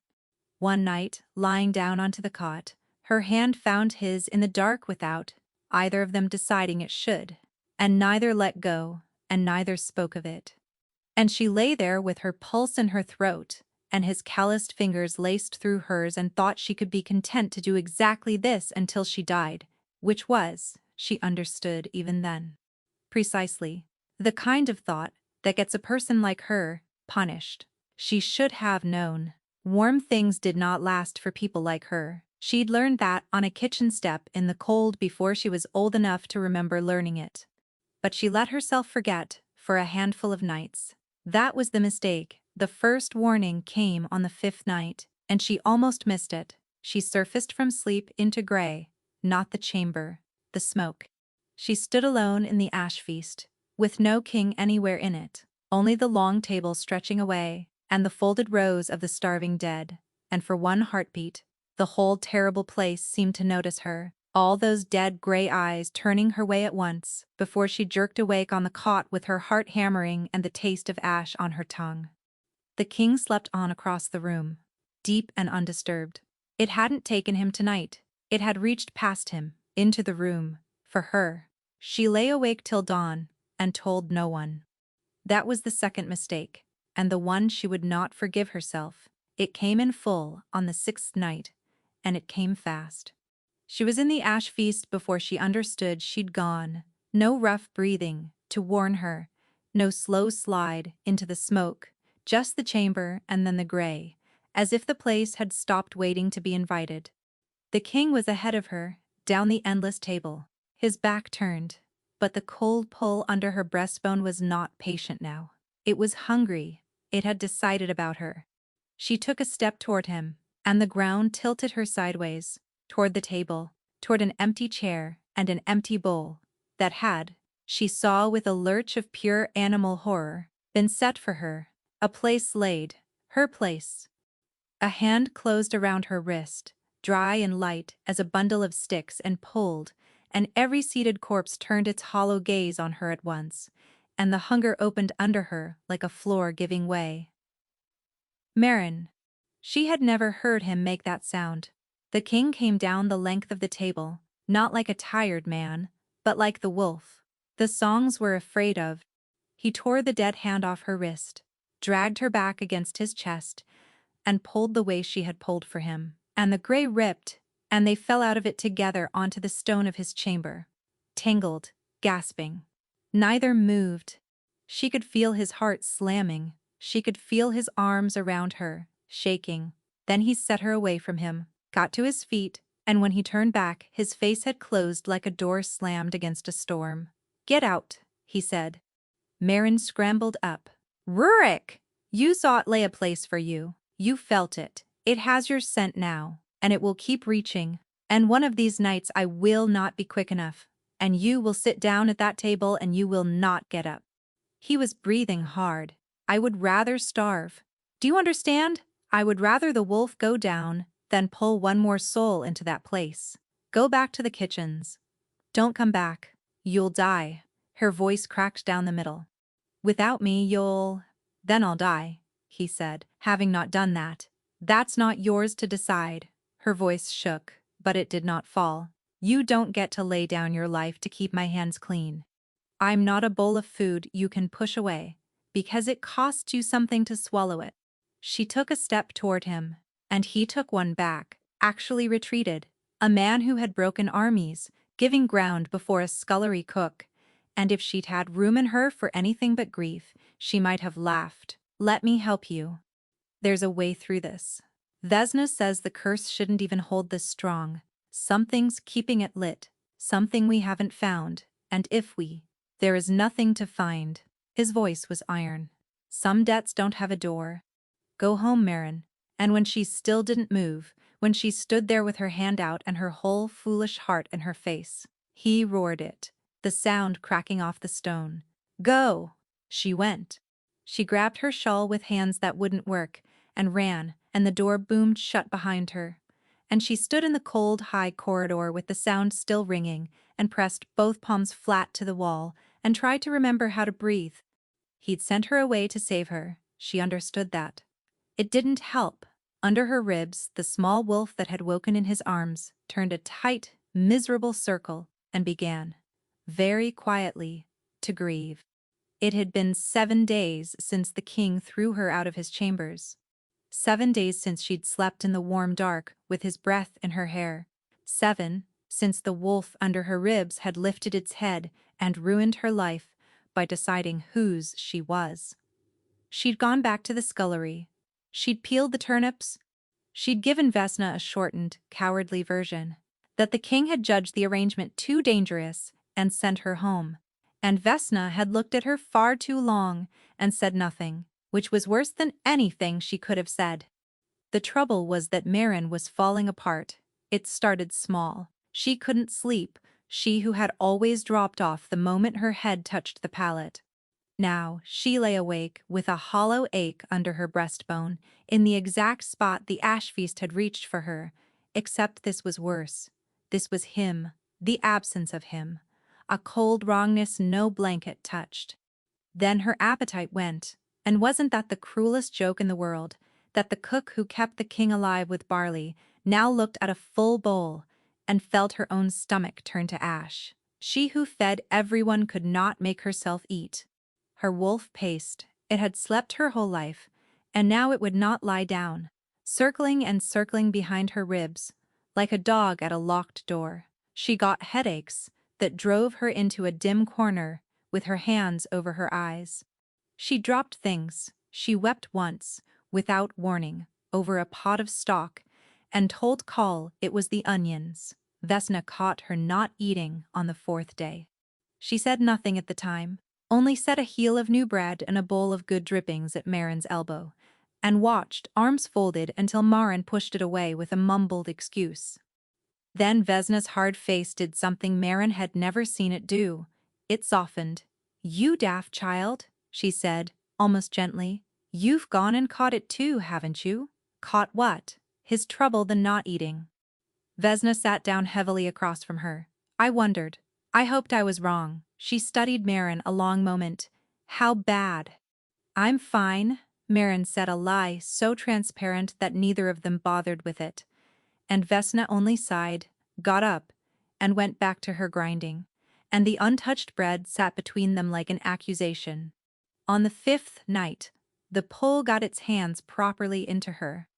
One night, lying down onto the cot, her hand found his in the dark without either of them deciding it should, and neither let go, and neither spoke of it. And she lay there with her pulse in her throat, and his calloused fingers laced through hers, and thought she could be content to do exactly this until she died, which was, she understood even then, precisely the kind of thought that gets a person like her punished. She should have known. Warm things did not last for people like her. She'd learned that on a kitchen step in the cold before she was old enough to remember learning it. But she let herself forget for a handful of nights. That was the mistake. The first warning came on the 5th night, and she almost missed it. She surfaced from sleep into gray, not the chamber, the smoke. She stood alone in the ash feast, with no king anywhere in it, only the long table stretching away, and the folded rows of the starving dead. And for one heartbeat, the whole terrible place seemed to notice her, all those dead gray eyes turning her way at once, before she jerked awake on the cot with her heart hammering and the taste of ash on her tongue. The king slept on across the room, deep and undisturbed. It hadn't taken him tonight. It had reached past him, into the room, for her. She lay awake till dawn, and told no one. That was the second mistake, and the one she would not forgive herself. It came in full on the 6th night, and it came fast. She was in the ash feast before she understood she'd gone. No rough breathing to warn her, no slow slide into the smoke, just the chamber and then the gray, as if the place had stopped waiting to be invited. The king was ahead of her, down the endless table, his back turned, but the cold pull under her breastbone was not patient now. It was hungry. It had decided about her. She took a step toward him, and the ground tilted her sideways, toward the table, toward an empty chair and an empty bowl that had, she saw with a lurch of pure animal horror, been set for her, a place laid, her place. A hand closed around her wrist, dry and light as a bundle of sticks, and pulled, and every seated corpse turned its hollow gaze on her at once, and the hunger opened under her like a floor giving way. Marin. She had never heard him make that sound. The king came down the length of the table, not like a tired man, but like the wolf the songs were afraid of. He tore the dead hand off her wrist, dragged her back against his chest, and pulled the way she had pulled for him. And the gray ripped, and they fell out of it together onto the stone of his chamber, tangled, gasping. Neither moved. She could feel his heart slamming. She could feel his arms around her, shaking. Then he set her away from him, got to his feet, and when he turned back, his face had closed like a door slammed against a storm. "Get out," he said. Marin scrambled up. "Rurik! You saw it lay a place for you. You felt it. It has your scent now, and it will keep reaching. And one of these nights I will not be quick enough, and you will sit down at that table and you will not get up." He was breathing hard. "I would rather starve." Do you understand? I would rather the wolf go down than pull one more soul into that place. Go back to the kitchens. Don't come back. You'll die. Her voice cracked down the middle. Without me, then I'll die, he said, having not done that. That's not yours to decide. Her voice shook, but it did not fall. You don't get to lay down your life to keep my hands clean. I'm not a bowl of food you can push away, because it costs you something to swallow it. She took a step toward him, and he took one back, actually retreated. A man who had broken armies, giving ground before a scullery cook, and if she'd had room in her for anything but grief, she might have laughed. Let me help you. There's a way through this. Vesna says the curse shouldn't even hold this strong. Something's keeping it lit, something we haven't found, and there is nothing to find. His voice was iron. Some debts don't have a door. Go home, Marin. And when she still didn't move, when she stood there with her hand out and her whole foolish heart in her face, he roared it, the sound cracking off the stone. Go! She went. She grabbed her shawl with hands that wouldn't work, and ran, and the door boomed shut behind her. And she stood in the cold, high corridor with the sound still ringing, and pressed both palms flat to the wall, and tried to remember how to breathe. He'd sent her away to save her. She understood that. It didn't help. Under her ribs, the small wolf that had woken in his arms turned a tight, miserable circle and began, very quietly, to grieve. It had been 7 days since the king threw her out of his chambers. 7 days since she'd slept in the warm dark with his breath in her hair. 7 since the wolf under her ribs had lifted its head and ruined her life by deciding whose she was. She'd gone back to the scullery. She'd peeled the turnips. She'd given Vesna a shortened, cowardly version. That the king had judged the arrangement too dangerous and sent her home. And Vesna had looked at her far too long and said nothing, which was worse than anything she could have said. The trouble was that Marin was falling apart. It started small. She couldn't sleep, she who had always dropped off the moment her head touched the pallet. Now she lay awake with a hollow ache under her breastbone, in the exact spot the ash feast had reached for her, except this was worse. This was him, the absence of him. A cold wrongness no blanket touched. Then her appetite went, and wasn't that the cruelest joke in the world, that the cook who kept the king alive with barley now looked at a full bowl and felt her own stomach turn to ash. She who fed everyone could not make herself eat. Her wolf paced. It had slept her whole life, and now it would not lie down, circling and circling behind her ribs, like a dog at a locked door. She got headaches that drove her into a dim corner with her hands over her eyes. She dropped things. She wept once, without warning, over a pot of stock, and told Call it was the onions. Vesna caught her not eating on the 4th day. She said nothing at the time, only set a heel of new bread and a bowl of good drippings at Marin's elbow, and watched, arms folded, until Marin pushed it away with a mumbled excuse. Then Vesna's hard face did something Marin had never seen it do. It softened. "You daft child," she said, almost gently. "You've gone and caught it too, haven't you?" Caught what? His trouble, the not eating. Vesna sat down heavily across from her. "I wondered. I hoped I was wrong." She studied Marin a long moment. "How bad?" "I'm fine," Marin said, a lie so transparent that neither of them bothered with it. And Vesna only sighed, got up, and went back to her grinding. And the untouched bread sat between them like an accusation. On the 5th night, the pull got its hands properly into her.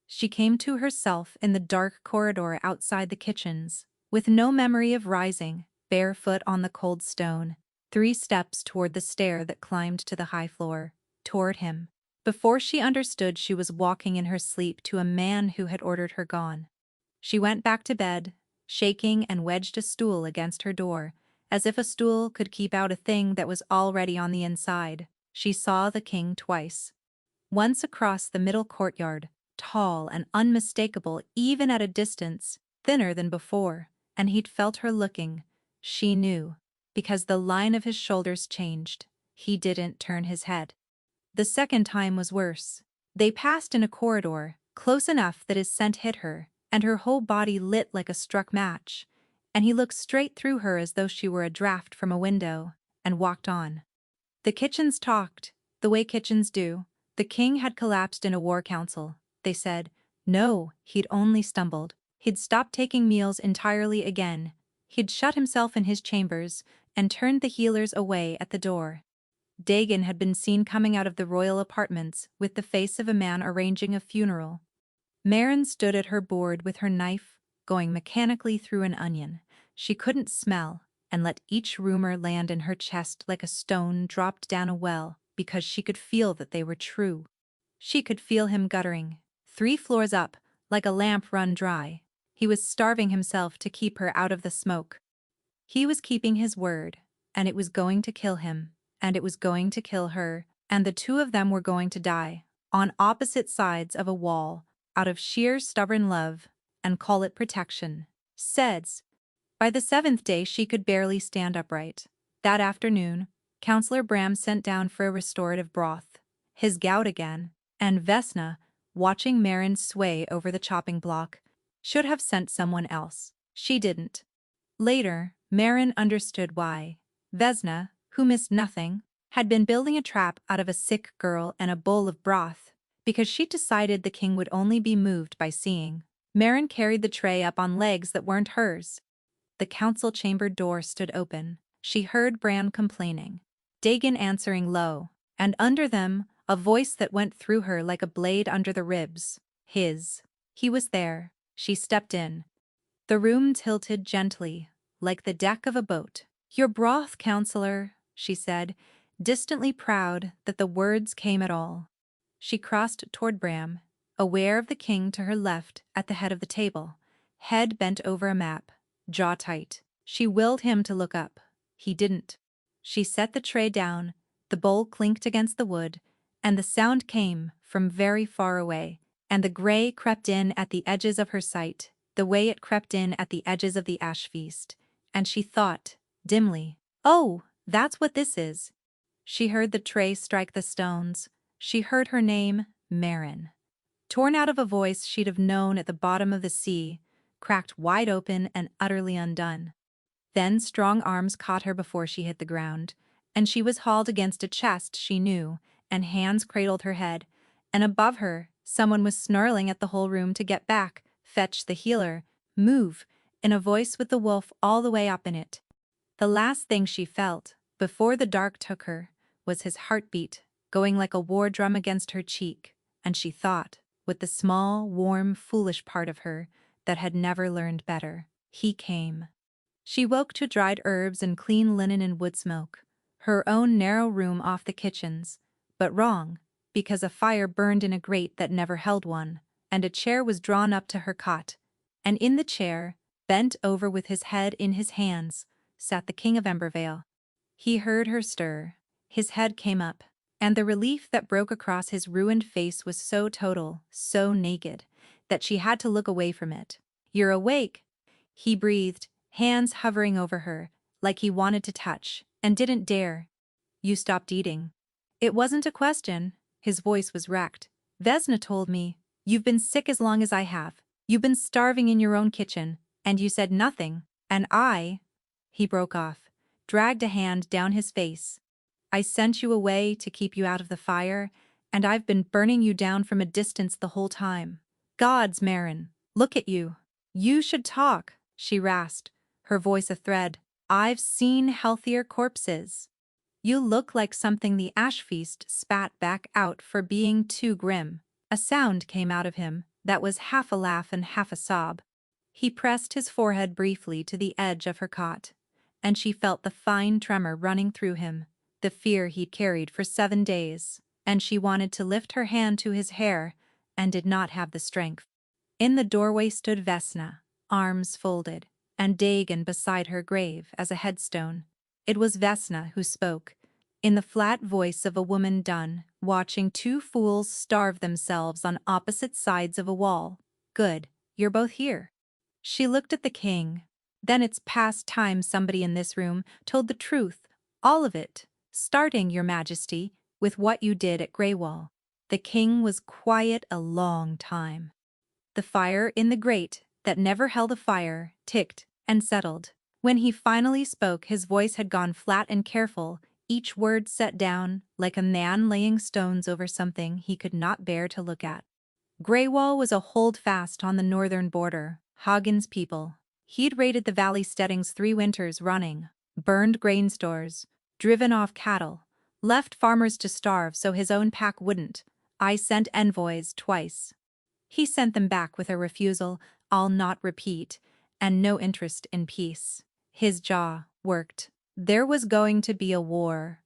She came to herself in the dark corridor outside the kitchens, with no memory of rising, barefoot on the cold stone, 3 steps toward the stair that climbed to the high floor, toward him. Before she understood, she was walking in her sleep to a man who had ordered her gone. She went back to bed, shaking, and wedged a stool against her door, as if a stool could keep out a thing that was already on the inside. She saw the king twice. Once across the middle courtyard, tall and unmistakable even at a distance, thinner than before, and he'd felt her looking. She knew, because the line of his shoulders changed. He didn't turn his head. The second time was worse. They passed in a corridor, close enough that his scent hit her, and her whole body lit like a struck match, and he looked straight through her as though she were a draft from a window, and walked on. The kitchens talked, the way kitchens do. The king had collapsed in a war council, they said. No, he'd only stumbled. He'd stopped taking meals entirely again. He'd shut himself in his chambers and turned the healers away at the door. Dagon had been seen coming out of the royal apartments with the face of a man arranging a funeral. Marin stood at her board with her knife, going mechanically through an onion. She couldn't smell, and let each rumor land in her chest like a stone dropped down a well, because she could feel that they were true. She could feel him guttering, 3 floors up, like a lamp run dry. He was starving himself to keep her out of the smoke. He was keeping his word, and it was going to kill him, and it was going to kill her, and the two of them were going to die, on opposite sides of a wall, out of sheer stubborn love, and call it protection. Says. By the 7th day she could barely stand upright. That afternoon, Counselor Bram sent down for a restorative broth. His gout again, and Vesna, watching Marin sway over the chopping block, should have sent someone else. She didn't. Later, Marin understood why. Vesna, who missed nothing, had been building a trap out of a sick girl and a bowl of broth, because she'd decided the king would only be moved by seeing. Marin carried the tray up on legs that weren't hers. The council chamber door stood open. She heard Bram complaining, Dagon answering low, and under them, a voice that went through her like a blade under the ribs. His. He was there. She stepped in. The room tilted gently, like the deck of a boat. Your broth, counselor, she said, distantly proud that the words came at all. She crossed toward Bram, aware of the king to her left at the head of the table, head bent over a map, jaw tight. She willed him to look up. He didn't. She set the tray down, the bowl clinked against the wood, and the sound came from very far away, and the gray crept in at the edges of her sight, the way it crept in at the edges of the ash feast, and she thought, dimly, oh, that's what this is. She heard the tray strike the stones. She heard her name, Marin. Torn out of a voice she'd have known at the bottom of the sea, cracked wide open and utterly undone. Then strong arms caught her before she hit the ground, and she was hauled against a chest she knew, and hands cradled her head, and above her, someone was snarling at the whole room to get back, fetch the healer, move, in a voice with the wolf all the way up in it. The last thing she felt, before the dark took her, was his heartbeat, going like a war drum against her cheek, and she thought, with the small, warm, foolish part of her that had never learned better, he came. She woke to dried herbs and clean linen and wood smoke, her own narrow room off the kitchen's, but wrong, because a fire burned in a grate that never held one, and a chair was drawn up to her cot, and in the chair, bent over with his head in his hands, sat the King of Embervale. He heard her stir, his head came up, and the relief that broke across his ruined face was so total, so naked, that she had to look away from it. You're awake, he breathed, hands hovering over her, like he wanted to touch, and didn't dare. You stopped eating. It wasn't a question, his voice was wrecked. Vesna told me, you've been sick as long as I have. You've been starving in your own kitchen, and you said nothing, and he broke off, dragged a hand down his face. I sent you away to keep you out of the fire, and I've been burning you down from a distance the whole time. Gods, Marin, look at you. You should talk, she rasped, her voice a thread. I've seen healthier corpses. You look like something the ash feast spat back out for being too grim. A sound came out of him that was half a laugh and half a sob. He pressed his forehead briefly to the edge of her cot, and she felt the fine tremor running through him, the fear he'd carried for 7 days, and she wanted to lift her hand to his hair and did not have the strength. In the doorway stood Vesna, arms folded, and Dagon beside her grave as a headstone. It was Vesna who spoke, in the flat voice of a woman done watching 2 fools starve themselves on opposite sides of a wall. Good, you're both here. She looked at the king. Then it's past time somebody in this room told the truth, all of it, starting, Your Majesty, with what you did at Greywall. The king was quiet a long time. The fire in the grate, that never held a fire, ticked and settled. When he finally spoke, his voice had gone flat and careful, each word set down like a man laying stones over something he could not bear to look at. Greywall was a holdfast on the northern border, Hagen's people. He'd raided the valley steadings 3 winters running, burned grain stores, driven off cattle, left farmers to starve so his own pack wouldn't. I sent envoys twice. He sent them back with a refusal, "I'll not repeat," and no interest in peace. His jaw worked. There was going to be a war.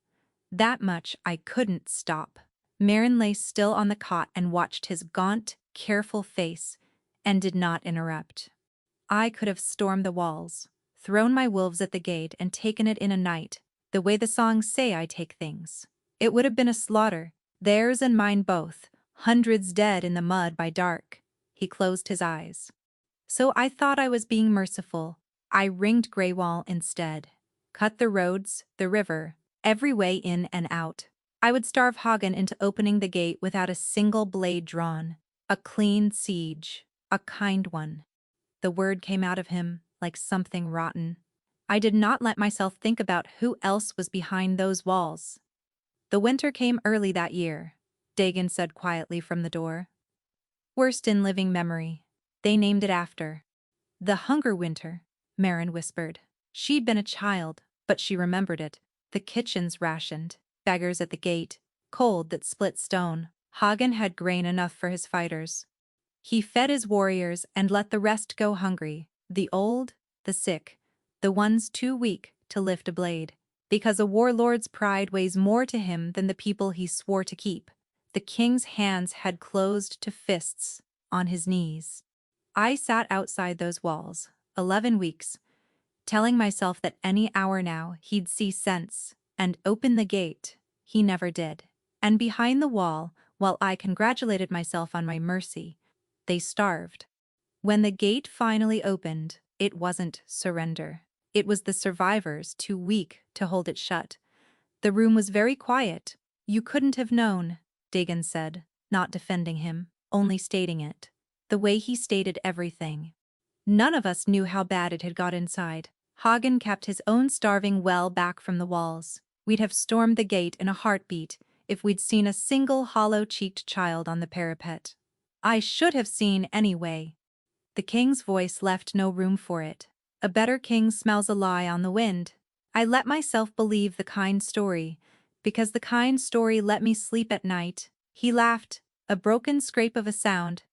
That much I couldn't stop. Marin lay still on the cot and watched his gaunt, careful face, and did not interrupt. I could have stormed the walls, thrown my wolves at the gate and taken it in a night, the way the songs say I take things. It would have been a slaughter, theirs and mine both, hundreds dead in the mud by dark. He closed his eyes. So I thought I was being merciful. I ringed Greywall instead. Cut the roads, the river, every way in and out. I would starve Hagen into opening the gate without a single blade drawn. A clean siege. A kind one. The word came out of him like something rotten. I did not let myself think about who else was behind those walls. The winter came early that year, Dagon said quietly from the door. Worst in living memory. They named it after. The hunger winter, Marin whispered. She'd been a child, but she remembered it. The kitchens rationed, beggars at the gate, cold that split stone. Hagen had grain enough for his fighters. He fed his warriors and let the rest go hungry, the old, the sick, the ones too weak to lift a blade. Because a warlord's pride weighs more to him than the people he swore to keep. The king's hands had closed to fists, on his knees. I sat outside those walls, 11 weeks, telling myself that any hour now he'd see sense and open the gate. He never did. And behind the wall, while I congratulated myself on my mercy, they starved. When the gate finally opened, it wasn't surrender. It was the survivors too weak to hold it shut. The room was very quiet. You couldn't have known, Dagon said, not defending him, only stating it. The way he stated everything. None of us knew how bad it had got inside. Hagen kept his own starving well back from the walls. We'd have stormed the gate in a heartbeat if we'd seen a single hollow-cheeked child on the parapet. I should have seen anyway. The king's voice left no room for it. A better king smells a lie on the wind. I let myself believe the kind story, because the kind story let me sleep at night. He laughed, a broken scrape of a sound.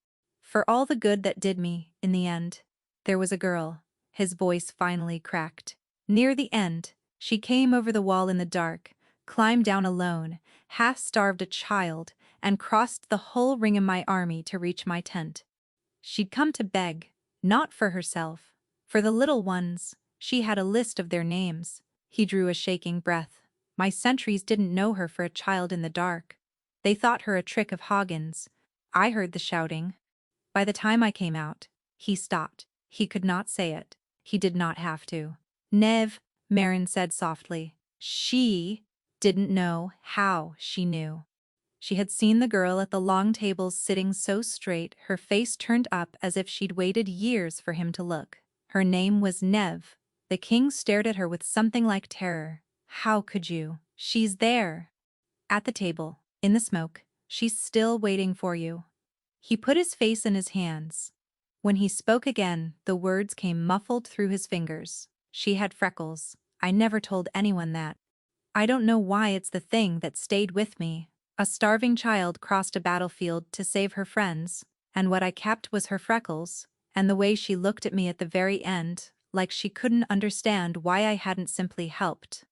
For all the good that did me, in the end. There was a girl. His voice finally cracked. Near the end, she came over the wall in the dark, climbed down alone, half-starved a child, and crossed the whole ring of my army to reach my tent. She'd come to beg, not for herself, for the little ones. She had a list of their names. He drew a shaking breath. My sentries didn't know her for a child in the dark. They thought her a trick of Hagen's. I heard the shouting. By the time I came out, he stopped. He could not say it. He did not have to. Nev, Marin said softly. She didn't know how she knew. She had seen the girl at the long tables sitting so straight, her face turned up as if she'd waited years for him to look. Her name was Nev. The king stared at her with something like terror. How could you? She's there. At the table, in the smoke. She's still waiting for you. He put his face in his hands. When he spoke again, the words came muffled through his fingers. She had freckles. I never told anyone that. I don't know why it's the thing that stayed with me. A starving child crossed a battlefield to save her friends, and what I kept was her freckles, and the way she looked at me at the very end, like she couldn't understand why I hadn't simply helped.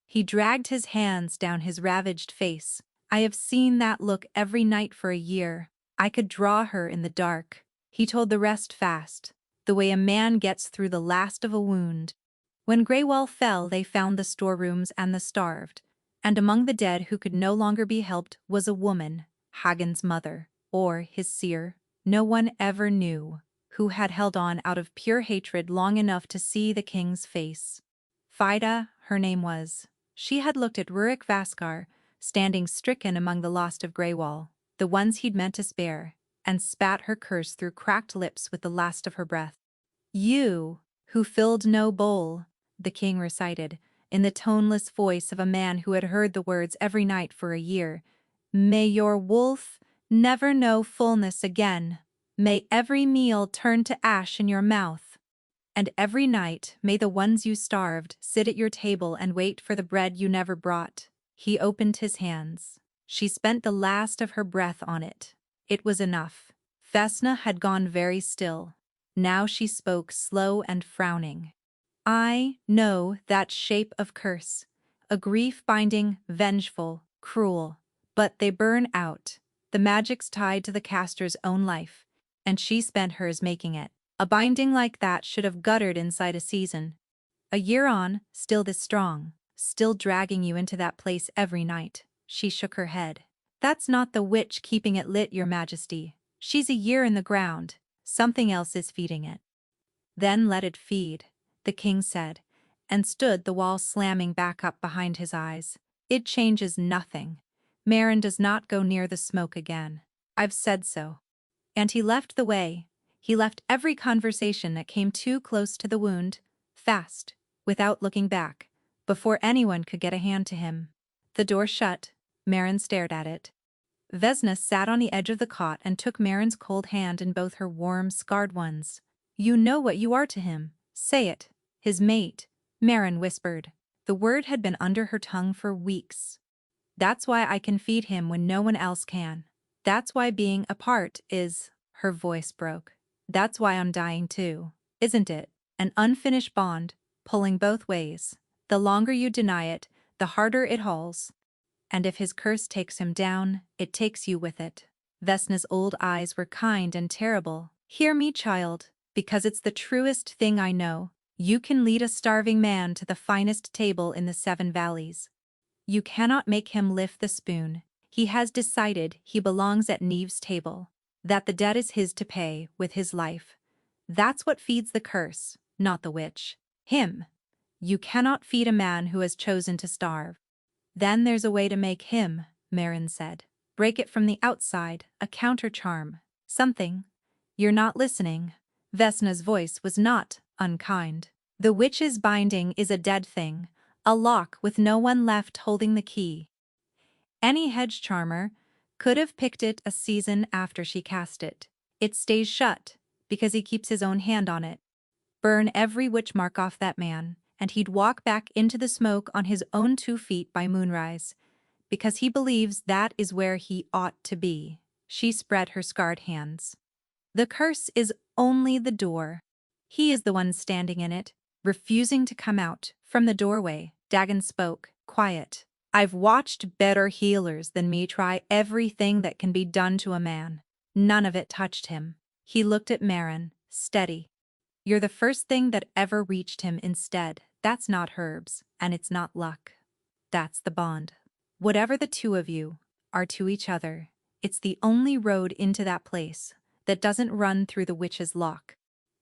He dragged his hands down his ravaged face. I have seen that look every night for a year. I could draw her in the dark. He told the rest fast, the way a man gets through the last of a wound. When Greywall fell, they found the storerooms and the starved, and among the dead who could no longer be helped was a woman, Hagen's mother, or his seer. No one ever knew, who had held on out of pure hatred long enough to see the king's face. Fida, her name was. She had looked at Rurik Vaskar, standing stricken among the lost of Greywall. the ones he'd meant to spare, and spat her curse through cracked lips with the last of her breath. "You, who filled no bowl," the king recited, in the toneless voice of a man who had heard the words every night for a year. "May your wolf never know fullness again. May every meal turn to ash in your mouth. And every night may the ones you starved sit at your table and wait for the bread you never brought." He opened his hands. She spent the last of her breath on it. It was enough. Vesna had gone very still. Now she spoke slow and frowning. "I know that shape of curse. A grief-binding, vengeful, cruel. But they burn out. The magic's tied to the caster's own life, and she spent hers making it. A binding like that should have guttered inside a season. A year on, still this strong, still dragging you into that place every night." She shook her head. "That's not the witch keeping it lit, your majesty. She's a year in the ground. Something else is feeding it." "Then let it feed," the king said, and stood the wall slamming back up behind his eyes. "It changes nothing. Marin does not go near the smoke again. I've said so." And he left the way. He left every conversation that came too close to the wound, fast, without looking back, before anyone could get a hand to him. The door shut. Marin stared at it. Vesna sat on the edge of the cot and took Marin's cold hand in both her warm, scarred ones. "You know what you are to him. Say it." "His mate," Marin whispered. The word had been under her tongue for weeks. "That's why I can feed him when no one else can. That's why being apart is—" her voice broke. "That's why I'm dying too. Isn't it? An unfinished bond, pulling both ways. The longer you deny it, the harder it hauls. And if his curse takes him down, it takes you with it." Vesna's old eyes were kind and terrible. "Hear me, child, because it's the truest thing I know. You can lead a starving man to the finest table in the 7 valleys. You cannot make him lift the spoon. He has decided he belongs at Neve's table, that the debt is his to pay with his life. That's what feeds the curse, not the witch. Him. You cannot feed a man who has chosen to starve." "Then there's a way to make him," Marin said. "Break it from the outside, a counter-charm. Something." "You're not listening." Vesna's voice was not unkind. "The witch's binding is a dead thing, a lock with no one left holding the key. Any hedge charmer could have picked it a season after she cast it. It stays shut because he keeps his own hand on it. Burn every witch mark off that man, and he'd walk back into the smoke on his own 2 feet by moonrise, because he believes that is where he ought to be." She spread her scarred hands. "The curse is only the door. He is the one standing in it, refusing to come out." From the doorway, Dagon spoke, quiet. "I've watched better healers than me try everything that can be done to a man. None of it touched him." He looked at Marin, steady. "You're the first thing that ever reached him instead. That's not herbs, and it's not luck. That's the bond. Whatever the two of you are to each other, it's the only road into that place that doesn't run through the witch's lock.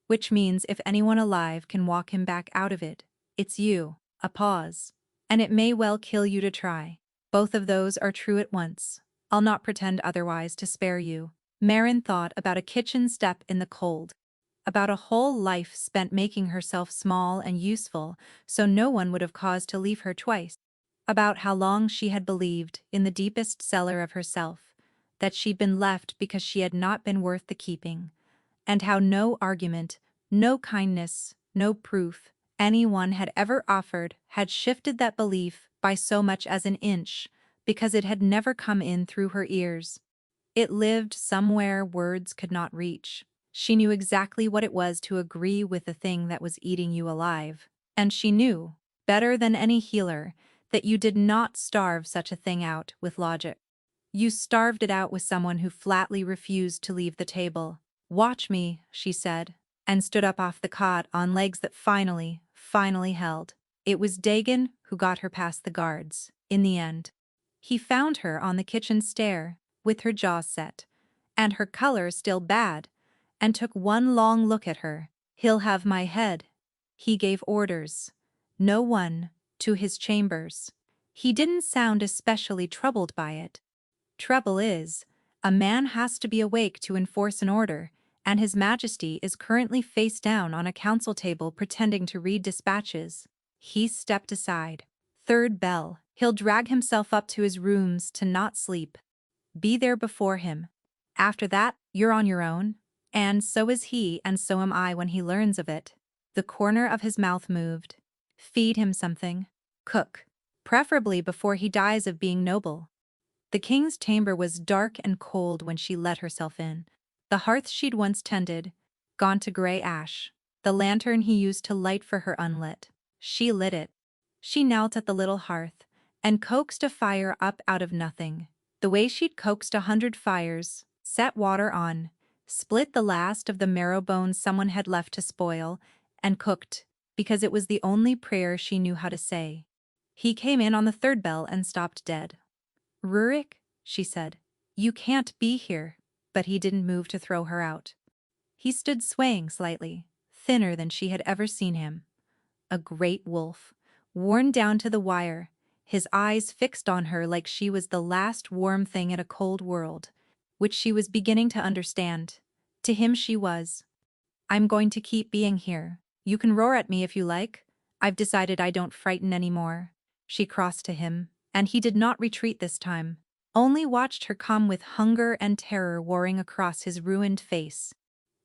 Which means if anyone alive can walk him back out of it, it's you." A pause. "And it may well kill you to try. Both of those are true at once. I'll not pretend otherwise to spare you." Marin thought about a kitchen step in the cold, about a whole life spent making herself small and useful so no one would have cause to leave her twice, about how long she had believed in the deepest cellar of herself that she'd been left because she had not been worth the keeping, and how no argument, no kindness, no proof anyone had ever offered had shifted that belief by so much as an inch, because it had never come in through her ears. It lived somewhere words could not reach. She knew exactly what it was to agree with the thing that was eating you alive, and she knew, better than any healer, that you did not starve such a thing out with logic. You starved it out with someone who flatly refused to leave the table. "Watch me," she said, and stood up off the cot on legs that finally held. It was Dagon who got her past the guards, in the end. He found her on the kitchen stair, with her jaws set, and her color still bad, and took one long look at her. "He'll have my head." He gave orders. No one, to his chambers. He didn't sound especially troubled by it. Trouble is, A man has to be awake to enforce an order, and His Majesty is currently face down on a council table pretending to read dispatches. He stepped aside. Third bell. He'll drag himself up to his rooms to not sleep. Be there before him. After that, you're on your own. And so is he, and so am I when he learns of it. The corner of his mouth moved. Feed him something. Cook. Preferably before he dies of being noble. The king's chamber was dark and cold when she let herself in. The hearth she'd once tended, gone to gray ash. The lantern he used to light for her unlit. She lit it. She knelt at the little hearth and coaxed a fire up out of nothing, the way she'd coaxed 100 fires, set water on, split the last of the marrow bones someone had left to spoil, and cooked, because it was the only prayer she knew how to say. He came in on the third bell and stopped dead. "Rurik," she said, "you can't be here." But he didn't move to throw her out. He stood swaying slightly, thinner than she had ever seen him. A great wolf, worn down to the wire, his eyes fixed on her like she was the last warm thing in a cold world, which she was beginning to understand. To him she was. "I'm going to keep being here. You can roar at me if you like. I've decided I don't frighten anymore." She crossed to him, and he did not retreat this time, only watched her come with hunger and terror warring across his ruined face.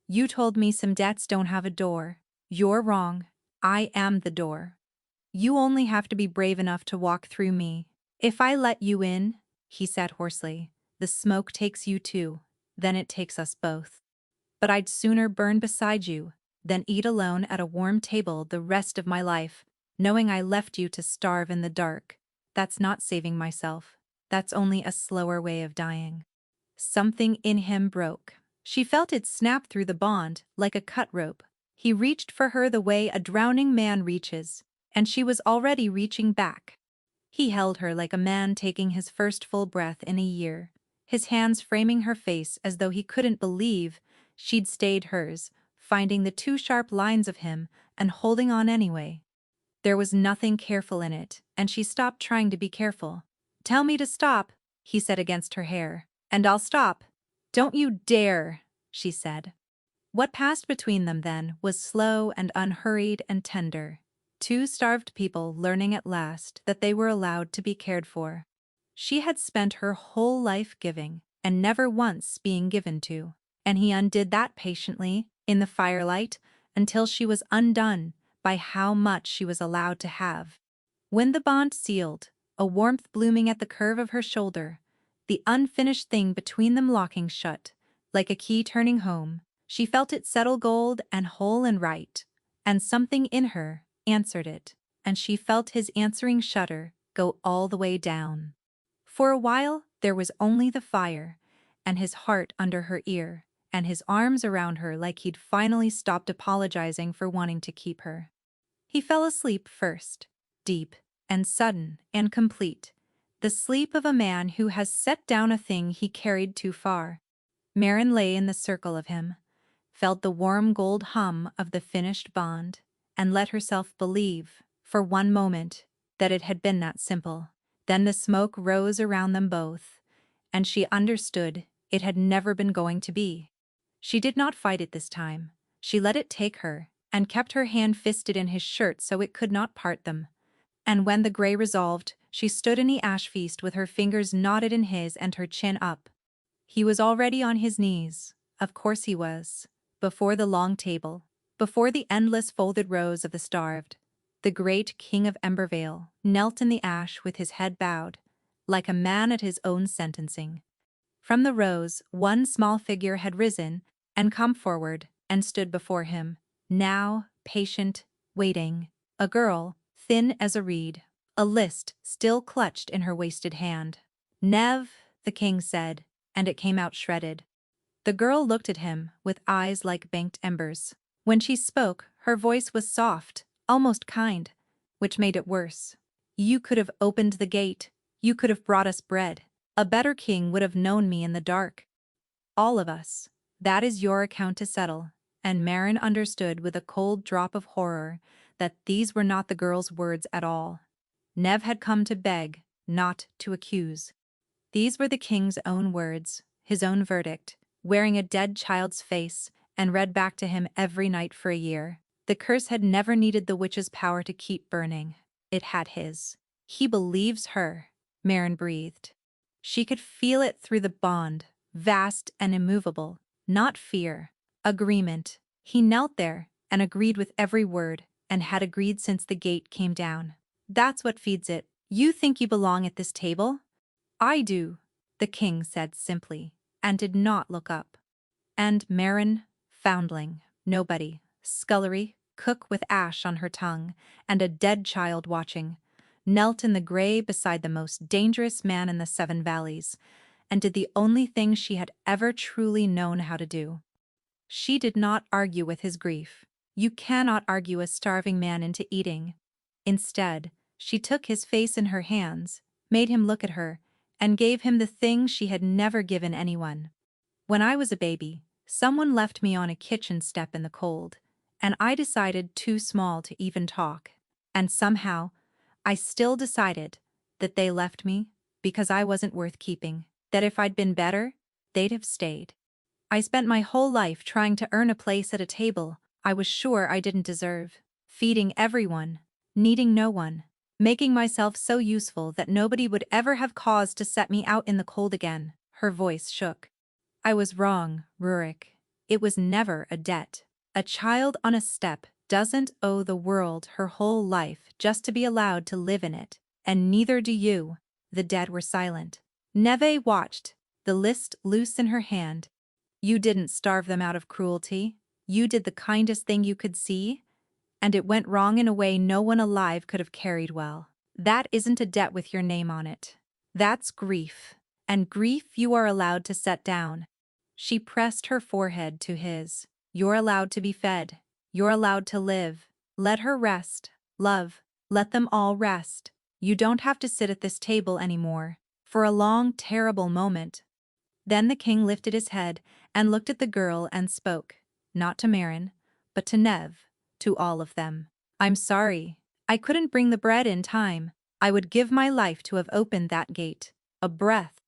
"You told me some debts don't have a door. You're wrong. I am the door. You only have to be brave enough to walk through me. If I let you in," he said hoarsely, "the smoke takes you too, then it takes us both. But I'd sooner burn beside you than eat alone at a warm table the rest of my life, knowing I left you to starve in the dark. That's not saving myself. That's only a slower way of dying." Something in him broke. She felt it snap through the bond like a cut rope. He reached for her the way a drowning man reaches, and she was already reaching back. He held her like a man taking his first full breath in a year, his hands framing her face as though he couldn't believe she'd stayed hers, finding the two sharp lines of him and holding on anyway. There was nothing careful in it, and she stopped trying to be careful. "Tell me to stop," he said against her hair, "and I'll stop." "Don't you dare," she said. What passed between them then was slow and unhurried and tender. Two starved people learning at last that they were allowed to be cared for. She had spent her whole life giving, and never once being given to, and he undid that patiently, in the firelight, until she was undone by how much she was allowed to have. When the bond sealed, a warmth blooming at the curve of her shoulder, the unfinished thing between them locking shut, like a key turning home, she felt it settle gold and whole and right, and something in her answered it, and she felt his answering shudder go all the way down. For a while there was only the fire, and his heart under her ear, and his arms around her like he'd finally stopped apologizing for wanting to keep her. He fell asleep first, deep and sudden and complete, the sleep of a man who has set down a thing he carried too far. Marin lay in the circle of him, felt the warm gold hum of the finished bond, and let herself believe, for one moment, that it had been that simple. Then the smoke rose around them both, and she understood it had never been going to be. She did not fight it this time. She let it take her, and kept her hand fisted in his shirt so it could not part them. And when the gray resolved, she stood in the ash feast with her fingers knotted in his and her chin up. He was already on his knees, of course he was, before the long table, before the endless folded rows of the starved. The great king of Embervale knelt in the ash with his head bowed, like a man at his own sentencing. From the rows, one small figure had risen and come forward and stood before him, now patient, waiting. A girl, thin as a reed, a list still clutched in her wasted hand. "Nev," the king said, and it came out shredded. The girl looked at him with eyes like banked embers. When she spoke, her voice was soft, almost kind, which made it worse. "You could have opened the gate. You could have brought us bread. A better king would have known me in the dark. All of us. That is your account to settle." And Marin understood with a cold drop of horror that these were not the girl's words at all. Nev had come to beg, not to accuse. These were the king's own words, his own verdict, wearing a dead child's face, and read back to him every night for a year. The curse had never needed the witch's power to keep burning. It had his. He believes her, Marin breathed. She could feel it through the bond, vast and immovable, not fear, agreement. He knelt there and agreed with every word, and had agreed since the gate came down. That's what feeds it. You think you belong at this table? I do, the king said simply, and did not look up. And Marin, foundling, nobody, scullery, cook with ash on her tongue, and a dead child watching, knelt in the gray beside the most dangerous man in the Seven Valleys, and did the only thing she had ever truly known how to do. She did not argue with his grief. You cannot argue a starving man into eating. Instead, she took his face in her hands, made him look at her, and gave him the thing she had never given anyone. When I was a baby, someone left me on a kitchen step in the cold, and I decided too small to even talk. And somehow, I still decided that they left me because I wasn't worth keeping, that if I'd been better, they'd have stayed. I spent my whole life trying to earn a place at a table I was sure I didn't deserve, feeding everyone, needing no one, making myself so useful that nobody would ever have cause to set me out in the cold again. Her voice shook. I was wrong, Rurik. It was never a debt. A child on a step doesn't owe the world her whole life just to be allowed to live in it, and neither do you. The dead were silent. Neve watched, the list loose in her hand. You didn't starve them out of cruelty. You did the kindest thing you could see, and it went wrong in a way no one alive could have carried well. That isn't a debt with your name on it. That's grief, and grief you are allowed to set down. She pressed her forehead to his. You're allowed to be fed. You're allowed to live. Let her rest, love. Let them all rest. You don't have to sit at this table anymore. For a long, terrible moment. Then the king lifted his head and looked at the girl and spoke, not to Marin, but to Neve, to all of them. I'm sorry. I couldn't bring the bread in time. I would give my life to have opened that gate. A breath.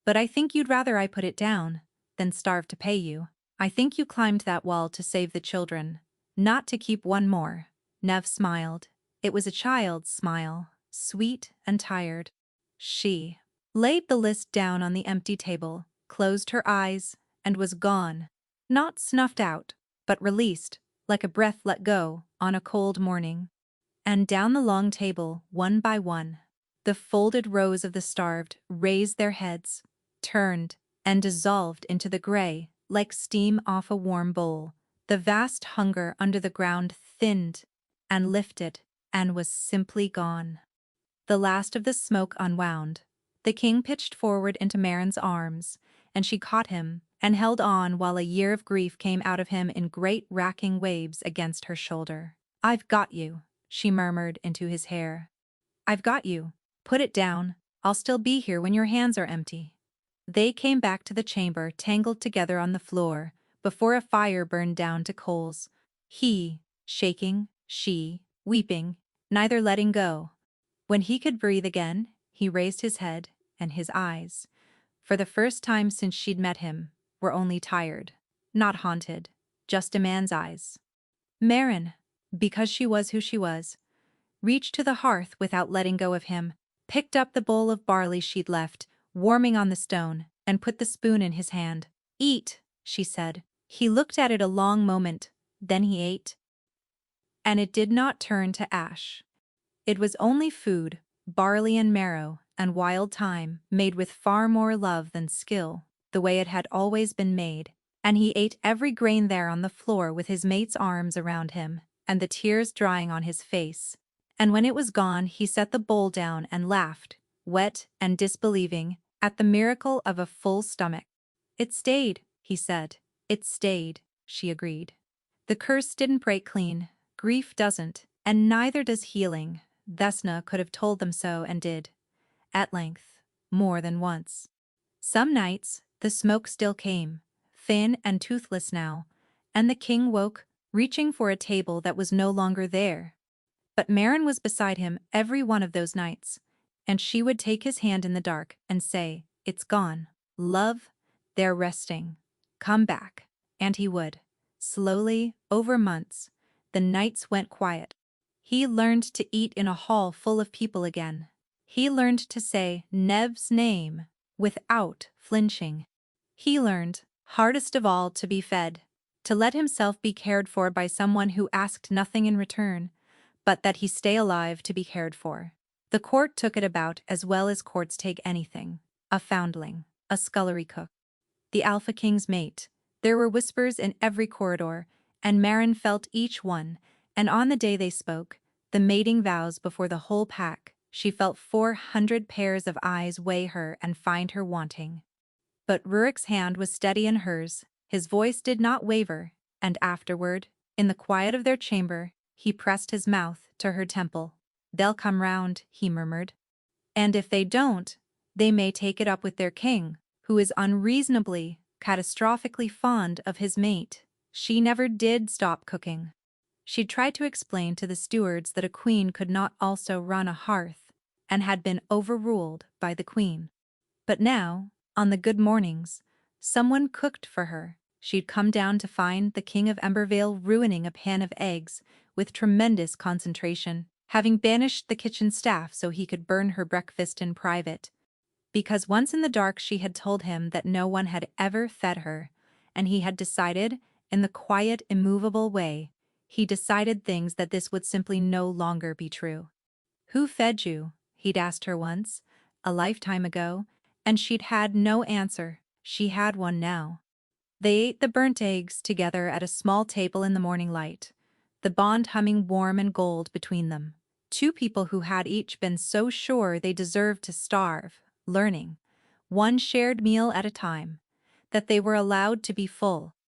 But I think you'd rather I put it down than starve to pay you. I think you climbed that wall to save the children, not to keep one more. Neve smiled. It was a child's smile, sweet and tired. She laid the list down on the empty table, closed her eyes, and was gone. Not snuffed out, but released, like a breath let go on a cold morning. And down the long table, one by one, the folded rows of the starved raised their heads, turned, and dissolved into the gray, like steam off a warm bowl. The vast hunger under the ground thinned and lifted and was simply gone. The last of the smoke unwound. The king pitched forward into Marin's arms, and she caught him and held on while a year of grief came out of him in great racking waves against her shoulder. I've got you, she murmured into his hair. I've got you. Put it down. I'll still be here when your hands are empty. They came back to the chamber, tangled together on the floor, before a fire burned down to coals. He, shaking, she, weeping, neither letting go. When he could breathe again, he raised his head, and his eyes, for the first time since she'd met him, were only tired, not haunted, just a man's eyes. Marin, because she was who she was, reached to the hearth without letting go of him, picked up the bowl of barley she'd left, warming on the stone, and put the spoon in his hand. Eat, she said. He looked at it a long moment, then he ate. And it did not turn to ash. It was only food, barley and marrow, and wild thyme, made with far more love than skill, the way it had always been made, and he ate every grain there on the floor with his mate's arms around him, and the tears drying on his face. And when it was gone, he set the bowl down and laughed, wet and disbelieving, at the miracle of a full stomach. It stayed, he said. It stayed, she agreed. The curse didn't break clean, grief doesn't, and neither does healing. Vesna could have told them so and did. At length, more than once. Some nights, the smoke still came, thin and toothless now, and the king woke, reaching for a table that was no longer there. But Marin was beside him every one of those nights, and she would take his hand in the dark and say, "It's gone, love, They're resting. Come back. And he would. Slowly, over months, the nights went quiet. He learned to eat in a hall full of people again. He learned to say Nev's name without flinching. He learned, hardest of all, to be fed, to let himself be cared for by someone who asked nothing in return, but that he stay alive to be cared for. The court took it about as well as courts take anything: a foundling, a scullery cook, the Alpha King's mate. There were whispers in every corridor, and Marin felt each one, and on the day they spoke, the mating vows before the whole pack, she felt 400 pairs of eyes weigh her and find her wanting. But Rurik's hand was steady in hers, his voice did not waver, and afterward, in the quiet of their chamber, he pressed his mouth to her temple. They'll come round, he murmured. And if they don't, they may take it up with their king, who is unreasonably, catastrophically fond of his mate. She never did stop cooking. She'd tried to explain to the stewards that a queen could not also run a hearth, and had been overruled by the queen. But now, on the good mornings, someone cooked for her. She'd come down to find the King of Embervale ruining a pan of eggs with tremendous concentration, having banished the kitchen staff so he could burn her breakfast in private. Because once in the dark she had told him that no one had ever fed her, and he had decided, in the quiet, immovable way, he decided things that this would simply no longer be true. "Who fed you?" he'd asked her once, a lifetime ago, and she'd had no answer. She had one now. They ate the burnt eggs together at a small table in the morning light, the bond humming warm and gold between them. Two people who had each been so sure they deserved to starve, learning, one shared meal at a time, that they were allowed to be full,